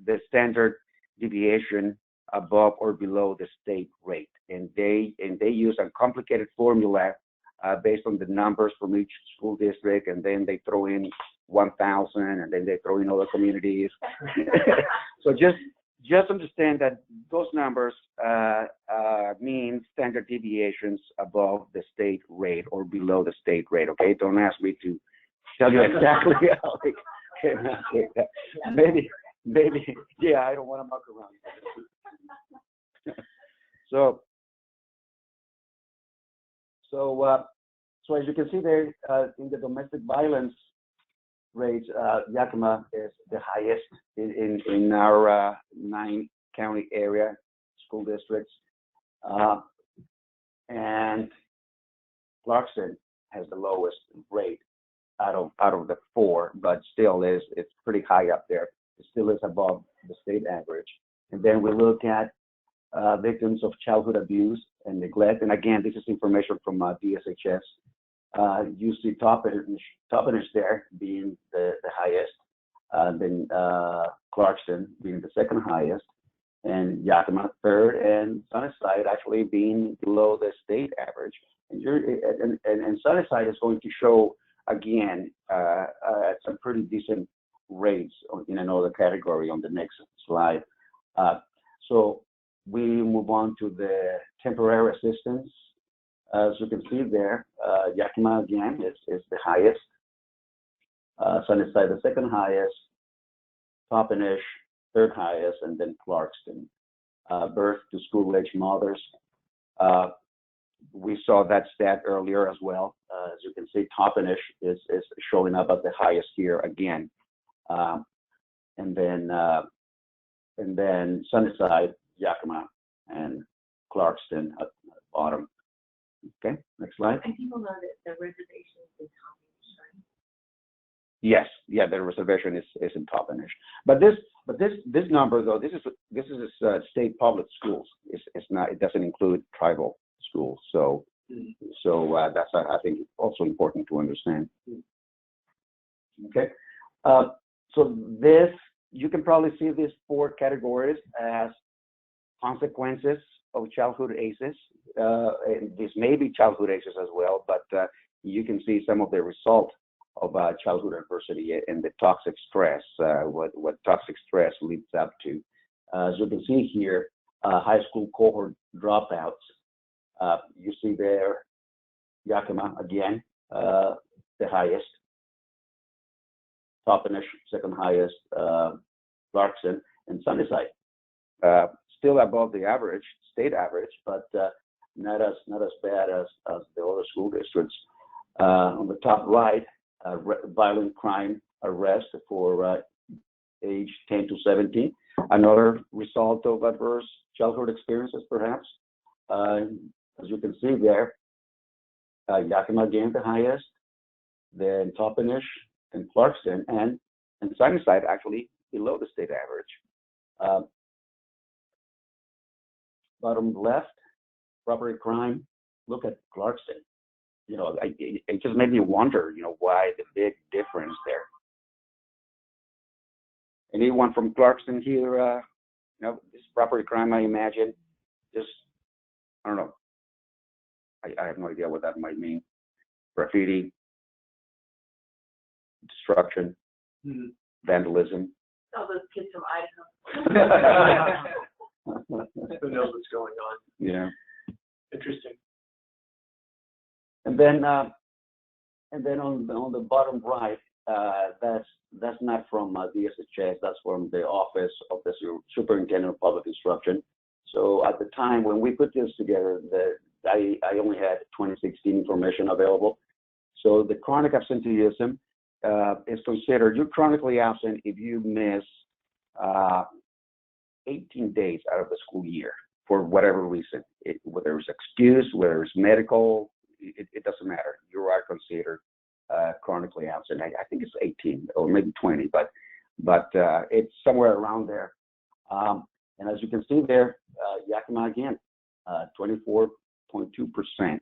the standard deviation above or below the state rate, and they use a complicated formula based on the numbers from each school district, and then they throw in 1,000, and then they throw in other communities. So just understand that those numbers mean standard deviations above the state rate or below the state rate, okay? Don't ask me to tell you exactly how they came out with that. Maybe, yeah, I don't want to muck around. So as you can see there, in the domestic violence rates, Yakima is the highest in our 9-county area school districts, and Clarkston has the lowest rate out of the 4, but still it's pretty high up there. It still is above the state average. And then we look at victims of childhood abuse and neglect, and again, this is information from DSHS. You see Toppenish there being the highest, then Clarkston being the second highest, and Yakima third, and Sunnyside actually being below the state average. And Sunnyside is going to show again some pretty decent rates in another category on the next slide. So we move on to the temporary assistance. As you can see there, Yakima again is the highest, Sunnyside the second highest, Toppenish third highest, and then Clarkston. Birth to school age mothers. We saw that stat earlier as well. As you can see, Toppenish is showing up as the highest here again, and then Sunnyside, Yakima, and Clarkston at the bottom. Okay, next slide. And people know that the reservation is in Toppenish, right? Yes, yeah, the reservation is in Toppenish. But this number though, this is state public schools. It's not. It doesn't include tribal schools. So that's I think also important to understand. Okay, so this you can probably see these 4 categories as consequences of childhood ACEs. And this may be childhood ACEs as well, but you can see some of the result of childhood adversity and the toxic stress, what toxic stress leads up to. As you can see here, high school cohort dropouts. You see there, Yakima again, the highest. Toppenish, second highest. Clarkston, and Sunnyside. Still above the average, state average, but not as bad as the other school districts. On the top right, violent crime arrest for age 10 to 17. Another result of adverse childhood experiences, perhaps. As you can see there, Yakima again the highest, then Toppenish and Clarkston, and Sunnyside actually below the state average. Bottom left, property crime. Look at Clarkston. You know, it just made me wonder, you know, why the big difference there. Anyone from Clarkston here this property crime, I imagine, just, I don't know. I have no idea what that might mean. Graffiti, destruction, vandalism. All those kids from Idaho. Who knows what's going on? Yeah. Interesting. And then on the bottom right, that's not from GCACH, that's from the Office of the Superintendent of Public Instruction. So at the time when we put this together, I only had 2016 information available. So the chronic absenteeism is considered, you're chronically absent if you miss 18 days out of the school year for whatever reason, whether it's excuse, whether it's medical, it doesn't matter. You are considered chronically absent. I think it's 18 or maybe 20, but it's somewhere around there. And as you can see there, Yakima again, 24.2%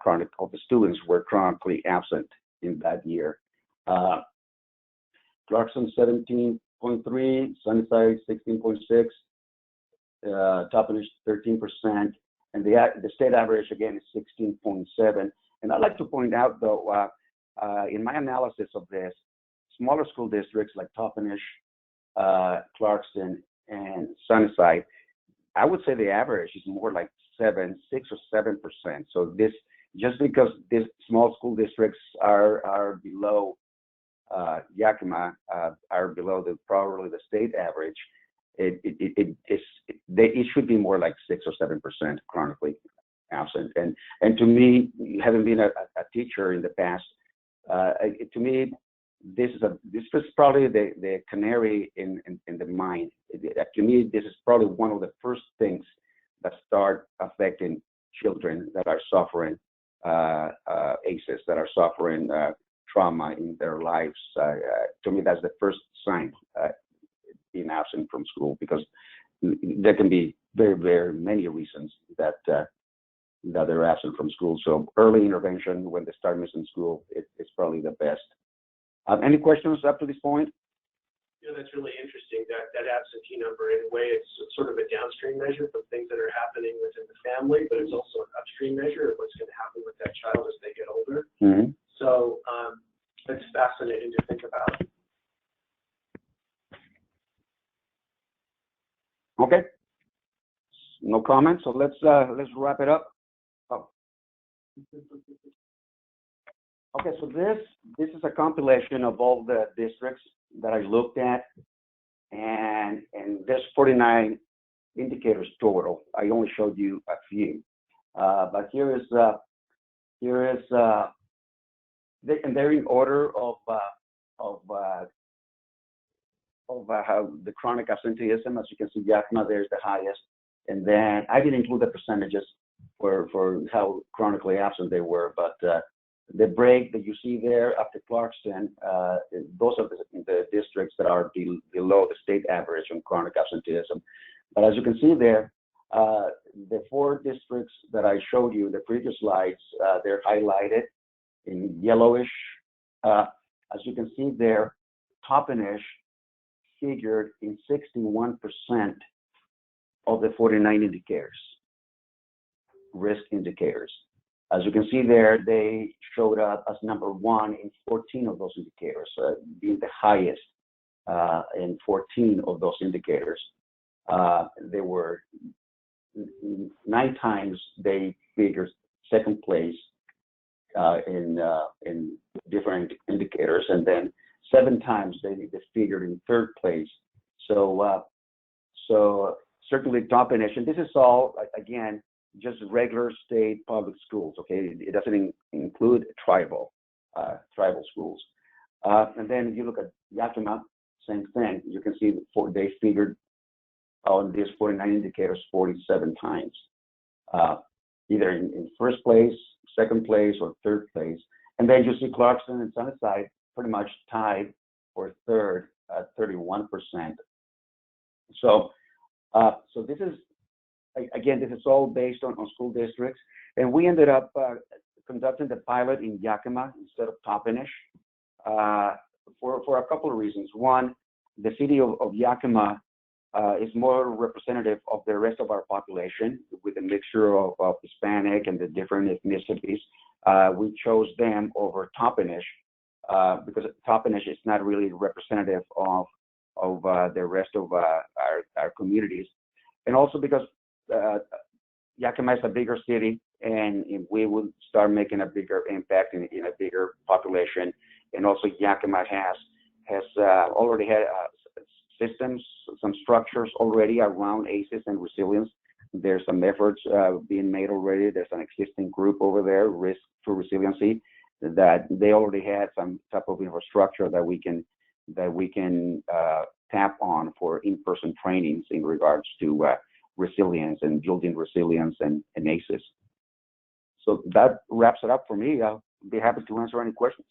chronic of the students were chronically absent in that year. Clarkson 17.3, Sunnyside 16.6, Toppenish 13%, and the state average again is 16.7. And I'd like to point out though, in my analysis of this, smaller school districts like Toppenish, Clarkson, and Sunnyside, I would say the average is more like 6 or 7%. So this, just because these small school districts are below Yakima, are below probably the state average, it should be more like 6 or 7% chronically absent. And to me, having been a teacher in the past, to me, this is probably the canary in the mine. To me, this is probably one of the first things that start affecting children that are suffering ACEs, that are suffering trauma in their lives. To me, that's the first sign being absent from school, because there can be very, very many reasons that they're absent from school. So early intervention when they start missing school is probably the best. Any questions up to this point? You know, that's really interesting, that absentee number. In a way, it's sort of a downstream measure from things that are happening within the family, but it's also an upstream measure of what's going to happen with that child as they get older. Mm-hmm. So it's fascinating to think about. Okay. No comments. So let's wrap it up. Oh. Okay, so this is a compilation of all the districts that I looked at, and there's 49 indicators total. I only showed you a few, but and they're in order of how the chronic absenteeism. As you can see, Yakima there's the highest, and then I didn't include the percentages for how chronically absent they were, but the break that you see there after Clarkson, those are the districts that are below the state average on chronic absenteeism. But as you can see there, the 4 districts that I showed you in the previous slides, they're highlighted in yellowish. As you can see there, Toppenish figured in 61% of the 49 indicators, risk indicators. As you can see there, they showed up as number 1 in 14 of those indicators, being the highest in 14 of those indicators. They were 9 times they figured second place in different indicators, and then 7 times they figured in third place. So certainly Toppenish, and this is all again just regular state public schools. Okay, it doesn't include tribal schools. And then if you look at Yakima, same thing. You can see they figured on these 49 indicators 47 times, either in first place, second place, or third place. And then you see Clarkson and Sunnyside pretty much tied for third at 31%. So this is, again, this is all based on school districts. And we ended up conducting the pilot in Yakima instead of Toppenish for a couple of reasons. One, the city of Yakima is more representative of the rest of our population with a mixture of Hispanic and the different ethnicities. We chose them over Toppenish because Toppenish is not really representative of the rest of our communities. And also because Yakima is a bigger city, and we will start making a bigger impact in a bigger population. And also Yakima has already had systems, some structures already around ACEs and resilience. There's some efforts being made already. There's an existing group over there, Risk to Resiliency, that they already had some type of infrastructure that we can tap on for in-person trainings in regards to resilience and building resilience and ACEs. So that wraps it up for me. I'll be happy to answer any questions.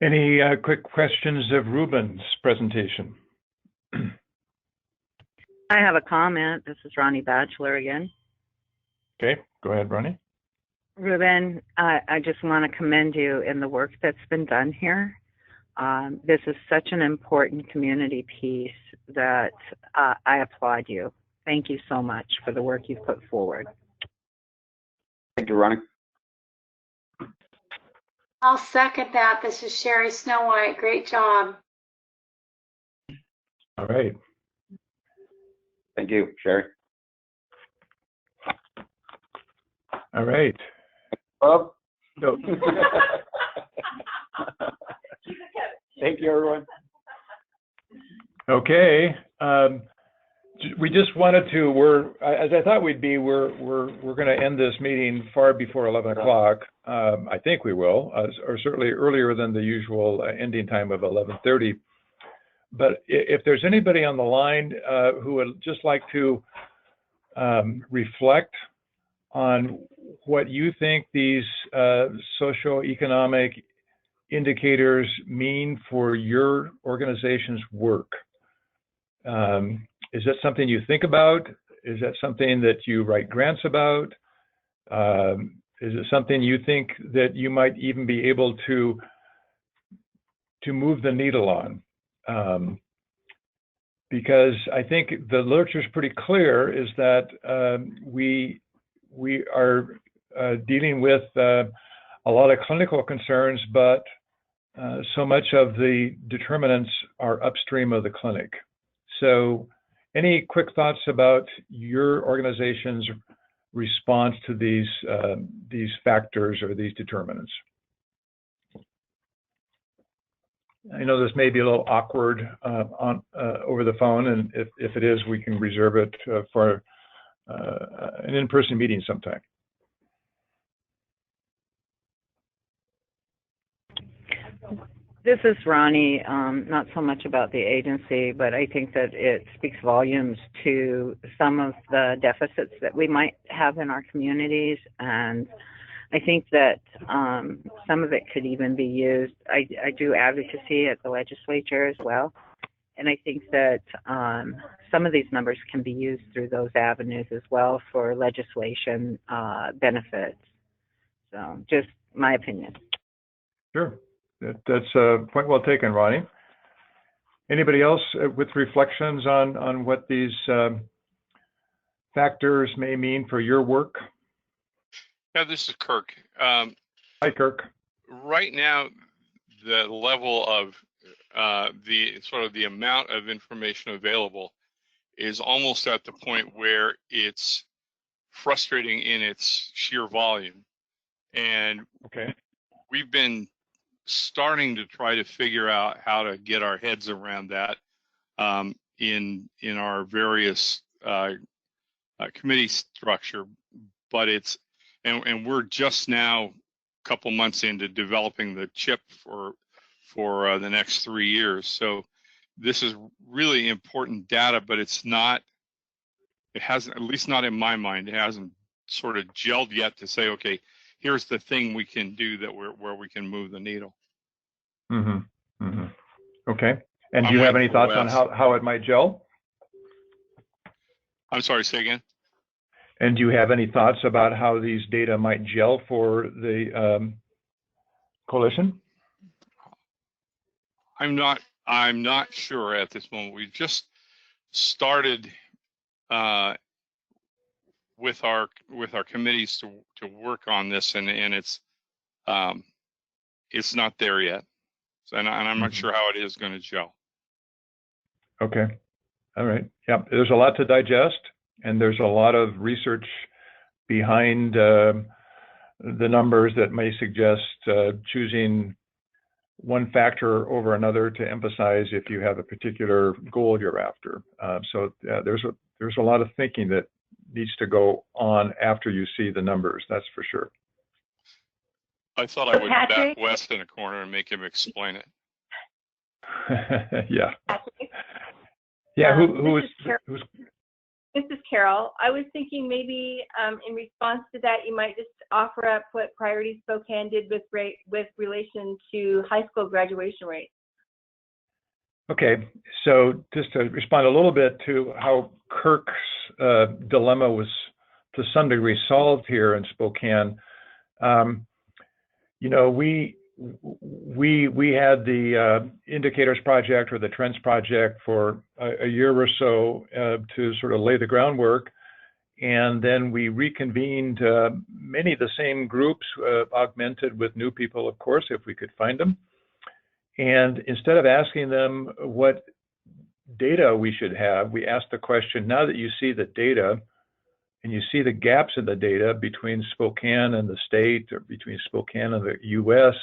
Any quick questions of Ruben's presentation? I have a comment. This is Ronnie Batchelor again. Okay, go ahead, Ronnie. Ruben, I just want to commend you in the work that's been done here. This is such an important community piece that I applaud you. Thank you so much for the work you've put forward. Thank you, Ronnie. I'll second that. This is Sherry Snow White. Great job. All right. Thank you, Sherry. All right. Bob? No. Thank you, everyone. Okay. We just wanted to, as I thought we'd be, we're going to end this meeting far before 11 o'clock. I think we will, or certainly earlier than the usual ending time of 11:30. But if there's anybody on the line who would just like to reflect on what you think these socioeconomic indicators mean for your organization's work. Is that something you think about? Is that something that you write grants about? Is it something you think that you might even be able to move the needle on? Because I think the literature is pretty clear is that we are dealing with a lot of clinical concerns, but so much of the determinants are upstream of the clinic. So any quick thoughts about your organization's response to these factors or these determinants? I know this may be a little awkward over the phone, and if it is, we can reserve it for an in-person meeting sometime. This is Ronnie, not so much about the agency, but I think that it speaks volumes to some of the deficits that we might have in our communities. And I think that some of it could even be used. I do advocacy at the legislature as well. And I think that some of these numbers can be used through those avenues as well for legislation benefits. So just my opinion. Sure. That's a point well taken, Ronnie. Anybody else with reflections on what these factors may mean for your work? Yeah, this is Kirk. Hi, Kirk. Right now, the level of the amount of information available is almost at the point where it's frustrating in its sheer volume. And we've been starting to try to figure out how to get our heads around that in our various committee structure, but and we're just now a couple months into developing the chip for the next 3 years. So this is really important data, but it hasn't, at least not in my mind, it hasn't sort of gelled yet to say, okay, here's the thing we can do where we can move the needle. Mm-hmm. Mm-hmm. Okay. And do you have any thoughts on how it might gel? I'm sorry, say again? And do you have any thoughts about how these data might gel for the coalition? I'm not I'm not sure at this moment. We've just started with our committees to work on this, and it's not there yet, and I'm not sure how it is going to gel. Okay. All right. Yeah. There's a lot to digest, and there's a lot of research behind the numbers that may suggest choosing one factor over another to emphasize if you have a particular goal you're after. So there's a lot of thinking that needs to go on after you see the numbers. That's for sure. I thought I would back Wes in a corner and make him explain it. Yeah. Patrick? Yeah. This is Carol. I was thinking maybe in response to that, you might just offer up what Priority Spokane did with relation to high school graduation rates. Okay, so just to respond a little bit to how Kirk's dilemma was to some degree solved here in Spokane. You know, we had the Indicators Project or the Trends Project for a year or so to sort of lay the groundwork. And then we reconvened many of the same groups, augmented with new people, of course, if we could find them. And instead of asking them what data we should have, we asked the question, now that you see the data and you see the gaps in the data between Spokane and the state or between Spokane and the US,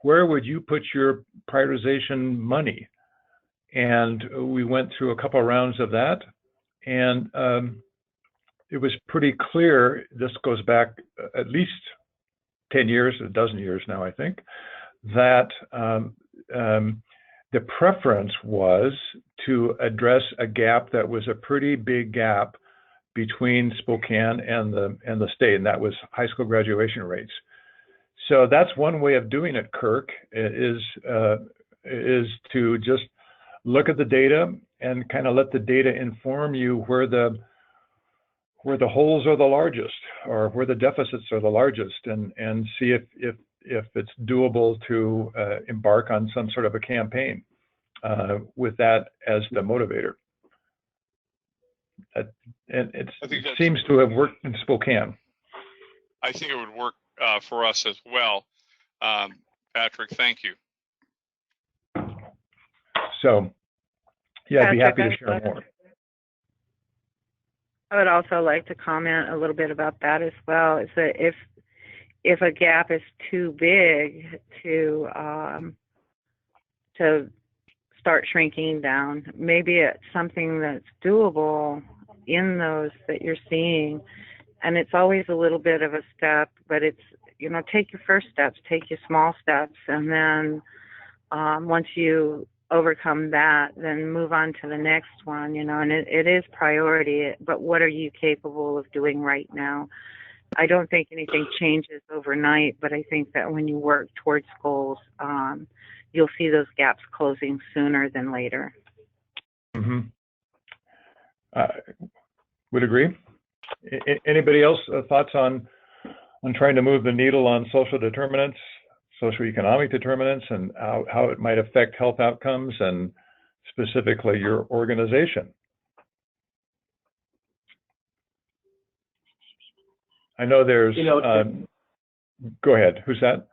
where would you put your prioritization money? And we went through a couple of rounds of that. And it was pretty clear, this goes back at least 10 years, a dozen years now, I think, that the preference was to address a gap that was a pretty big gap between Spokane and the state, and that was high school graduation rates. So that's one way of doing it, Kirk, is to just look at the data and kind of let the data inform you where the holes are the largest or where the deficits are the largest, and see if it's doable to embark on some sort of a campaign with that as the motivator. And it seems to have worked in Spokane. I think it would work for us as well. Patrick, thank you. So, yeah, I'd be happy to Patrick, share more. I would also like to comment a little bit about that as well. Is that if a gap is too big to start shrinking down, maybe it's something that's doable in those that you're seeing. And it's always a little bit of a step, but it's, you know, take your first steps, take your small steps, and then once you overcome that, then move on to the next one, you know, and it is priority, but what are you capable of doing right now? I don't think anything changes overnight, but I think that when you work towards goals, you'll see those gaps closing sooner than later. Mm-hmm. Would agree. Anybody else thoughts on trying to move the needle on social determinants, socioeconomic determinants, and how it might affect health outcomes and specifically your organization? I know there's, go ahead, who's that?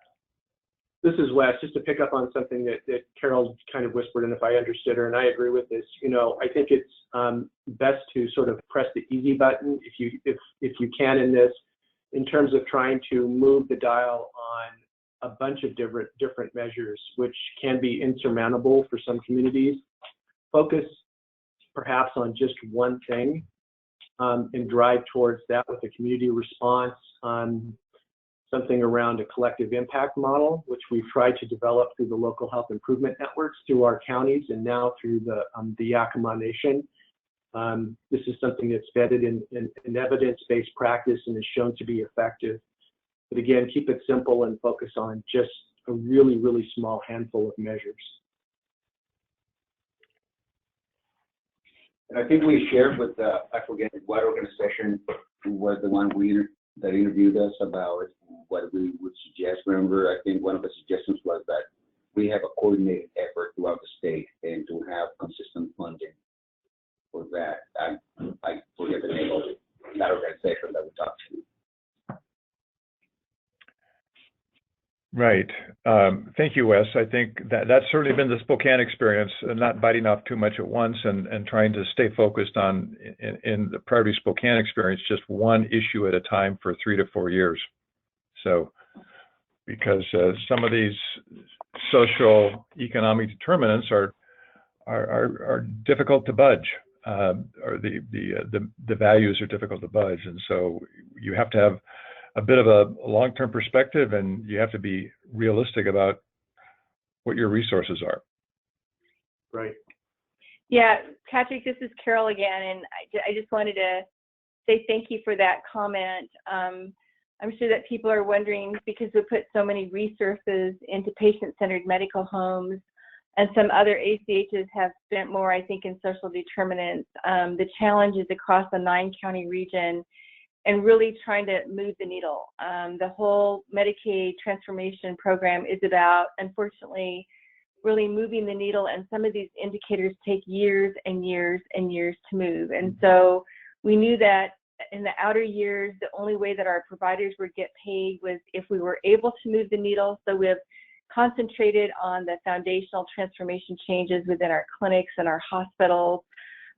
This is Wes, just to pick up on something that Carol kind of whispered, and if I understood her, and I agree with this, you know, I think it's best to sort of press the easy button if you can in this, in terms of trying to move the dial on a bunch of different measures, which can be insurmountable for some communities. Focus perhaps on just one thing and drive towards that with a community response on something around a collective impact model, which we've tried to develop through the local health improvement networks, through our counties, and now through the Yakima Nation. This is something that's vetted in evidence-based practice and is shown to be effective. But again, keep it simple and focus on just a really, really small handful of measures. And I think we shared with I forget what organization was the one that interviewed us about what we would suggest. Remember, I think one of the suggestions was that we have a coordinated effort throughout the state and to have consistent funding for that. I forget the name of it, that organization that we talked to. Right. Thank you, Wes. I think that's certainly been the Spokane experience, not biting off too much at once and trying to stay focused on, in the Priority Spokane experience, just one issue at a time for 3 to 4 years. So, because some of these social economic determinants are difficult to budge, or the values are difficult to budge, and so you have to have a bit of a long-term perspective, and you have to be realistic about what your resources are. Right. Yeah, Patrick, this is Carol again, and I just wanted to say thank you for that comment. I'm sure that people are wondering, because we put so many resources into patient-centered medical homes, and some other ACHs have spent more, I think, in social determinants. The challenges across the 9-county region and really trying to move the needle. The whole Medicaid transformation program is about, unfortunately, really moving the needle, and some of these indicators take years and years and years to move. And so we knew that in the outer years, the only way that our providers would get paid was if we were able to move the needle. So we have concentrated on the foundational transformation changes within our clinics and our hospitals,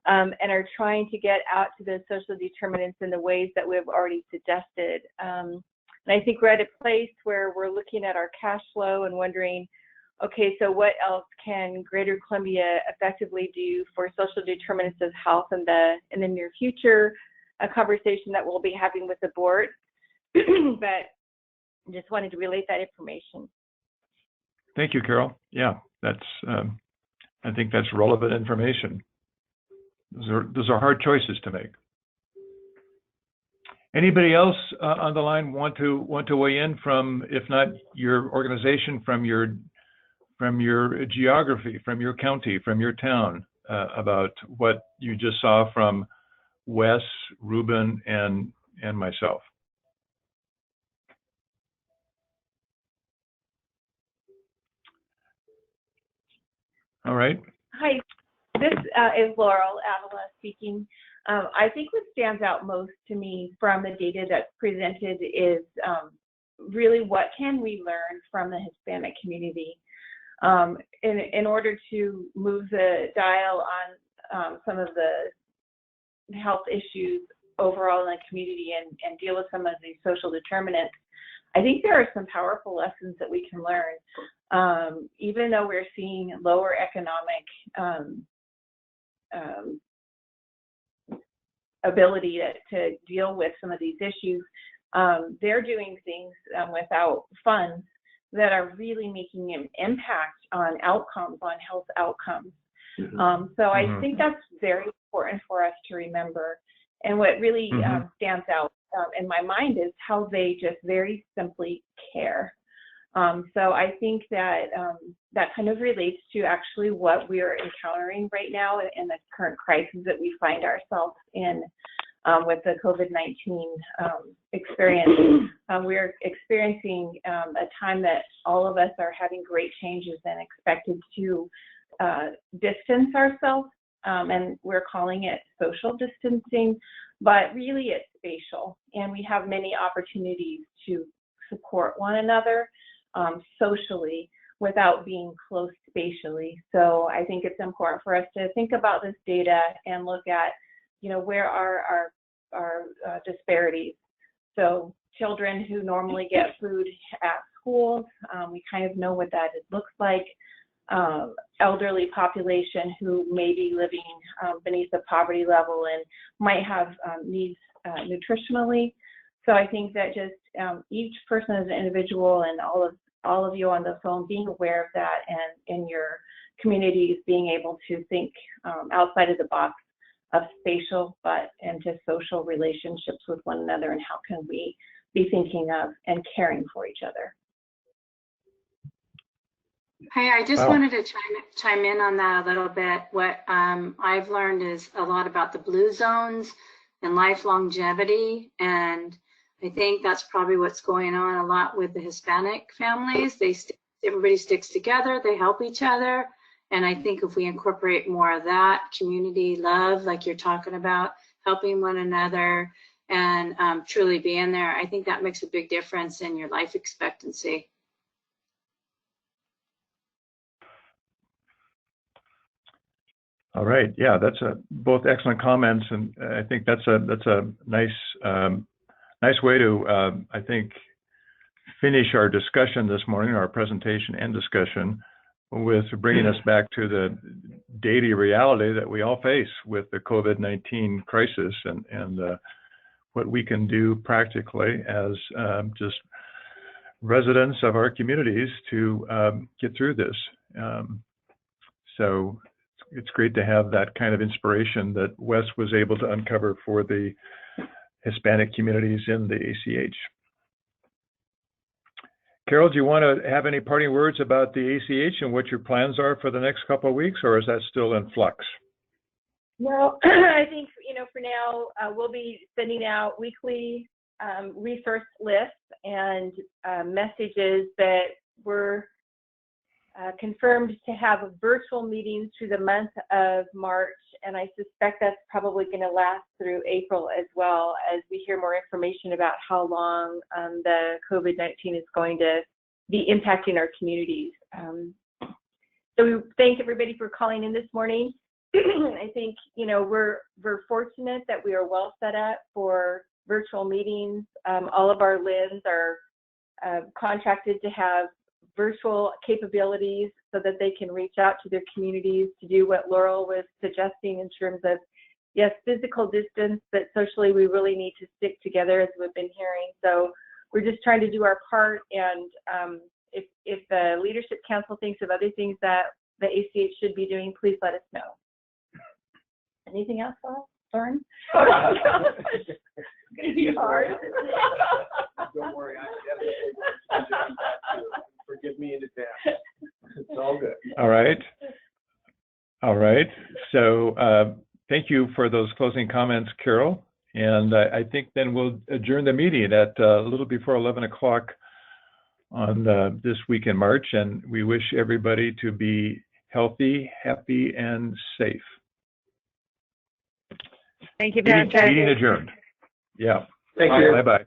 and are trying to get out to those social determinants in the ways that we've already suggested. And I think we're at a place where we're looking at our cash flow and wondering, okay, so what else can Greater Columbia effectively do for social determinants of health in the near future? A conversation that we'll be having with the board, but just wanted to relate that information. Thank you, Carol. Yeah, that's I think that's relevant information. Those are hard choices to make. Anybody else on the line want to weigh in from, if not your organization, from your geography, from your county, from your town, about what you just saw from Wes, Ruben, and myself? All right. Hi, this is Laurel Avila speaking. I think what stands out most to me from the data that's presented is really what can we learn from the Hispanic community in order to move the dial on some of the health issues overall in the community and deal with some of these social determinants. I think there are some powerful lessons that we can learn, even though we're seeing lower economic ability to deal with some of these issues. They're doing things without funds that are really making an impact on outcomes, on health outcomes. So I think that's very important for us to remember. And what really stands out in my mind is how they just very simply care. So I think that that kind of relates to actually what we are encountering right now in the current crisis that we find ourselves in with the COVID-19 experience. We're experiencing a time that all of us are having great changes and expected to distance ourselves, and we're calling it social distancing, but really it's spatial, and we have many opportunities to support one another socially without being close spatially. So I think it's important for us to think about this data and look at, where are our disparities. So children who normally get food at schools, we kind of know what that looks like. Elderly population who may be living beneath the poverty level and might have needs nutritionally. So I think that just each person as an individual, and all of you on the phone being aware of that, and in your communities being able to think outside of the box of spatial but into social relationships with one another, and how can we be thinking of and caring for each other. Hey, I just wanted to chime in on that a little bit. What I've learned is a lot about the blue zones and life longevity, and I think that's probably what's going on a lot with the Hispanic families. Everybody sticks together, they help each other, And I think if we incorporate more of that community love, like you're talking about, helping one another and truly being there, I think that makes a big difference in your life expectancy. All right. Yeah, that's both excellent comments, and I think that's a nice nice way to I think finish our discussion this morning, our presentation and discussion, with bringing us back to the daily reality that we all face with the COVID-19 crisis, and what we can do practically as just residents of our communities to get through this. So it's great to have that kind of inspiration that Wes was able to uncover for the Hispanic communities in the ACH. Carol, do you want to have any parting words about the ACH and what your plans are for the next couple of weeks, or is that still in flux? Well, I think, for now, we'll be sending out weekly resource lists and messages that we're confirmed to have virtual meetings through the month of March, and I suspect that's probably going to last through April as well, as we hear more information about how long the COVID-19 is going to be impacting our communities. So we thank everybody for calling in this morning. I think, we're fortunate that we are well set up for virtual meetings. All of our LINs are contracted to have virtual capabilities so that they can reach out to their communities to do what Laurel was suggesting in terms of, yes, physical distance, but socially we really need to stick together, as we've been hearing. So we're just trying to do our part, and if the Leadership Council thinks of other things that the ACH should be doing, please let us know. Anything else, Lauren? It's going to be hard. Don't worry, I'm forgive me in advance. It's all good. All right. All right. So thank you for those closing comments, Carol. And I think then we'll adjourn the meeting at a little before 11 o'clock on this week in March. And we wish everybody to be healthy, happy, and safe. Thank you, Patrick. Meeting adjourned. Yeah. Thank you. Bye-bye.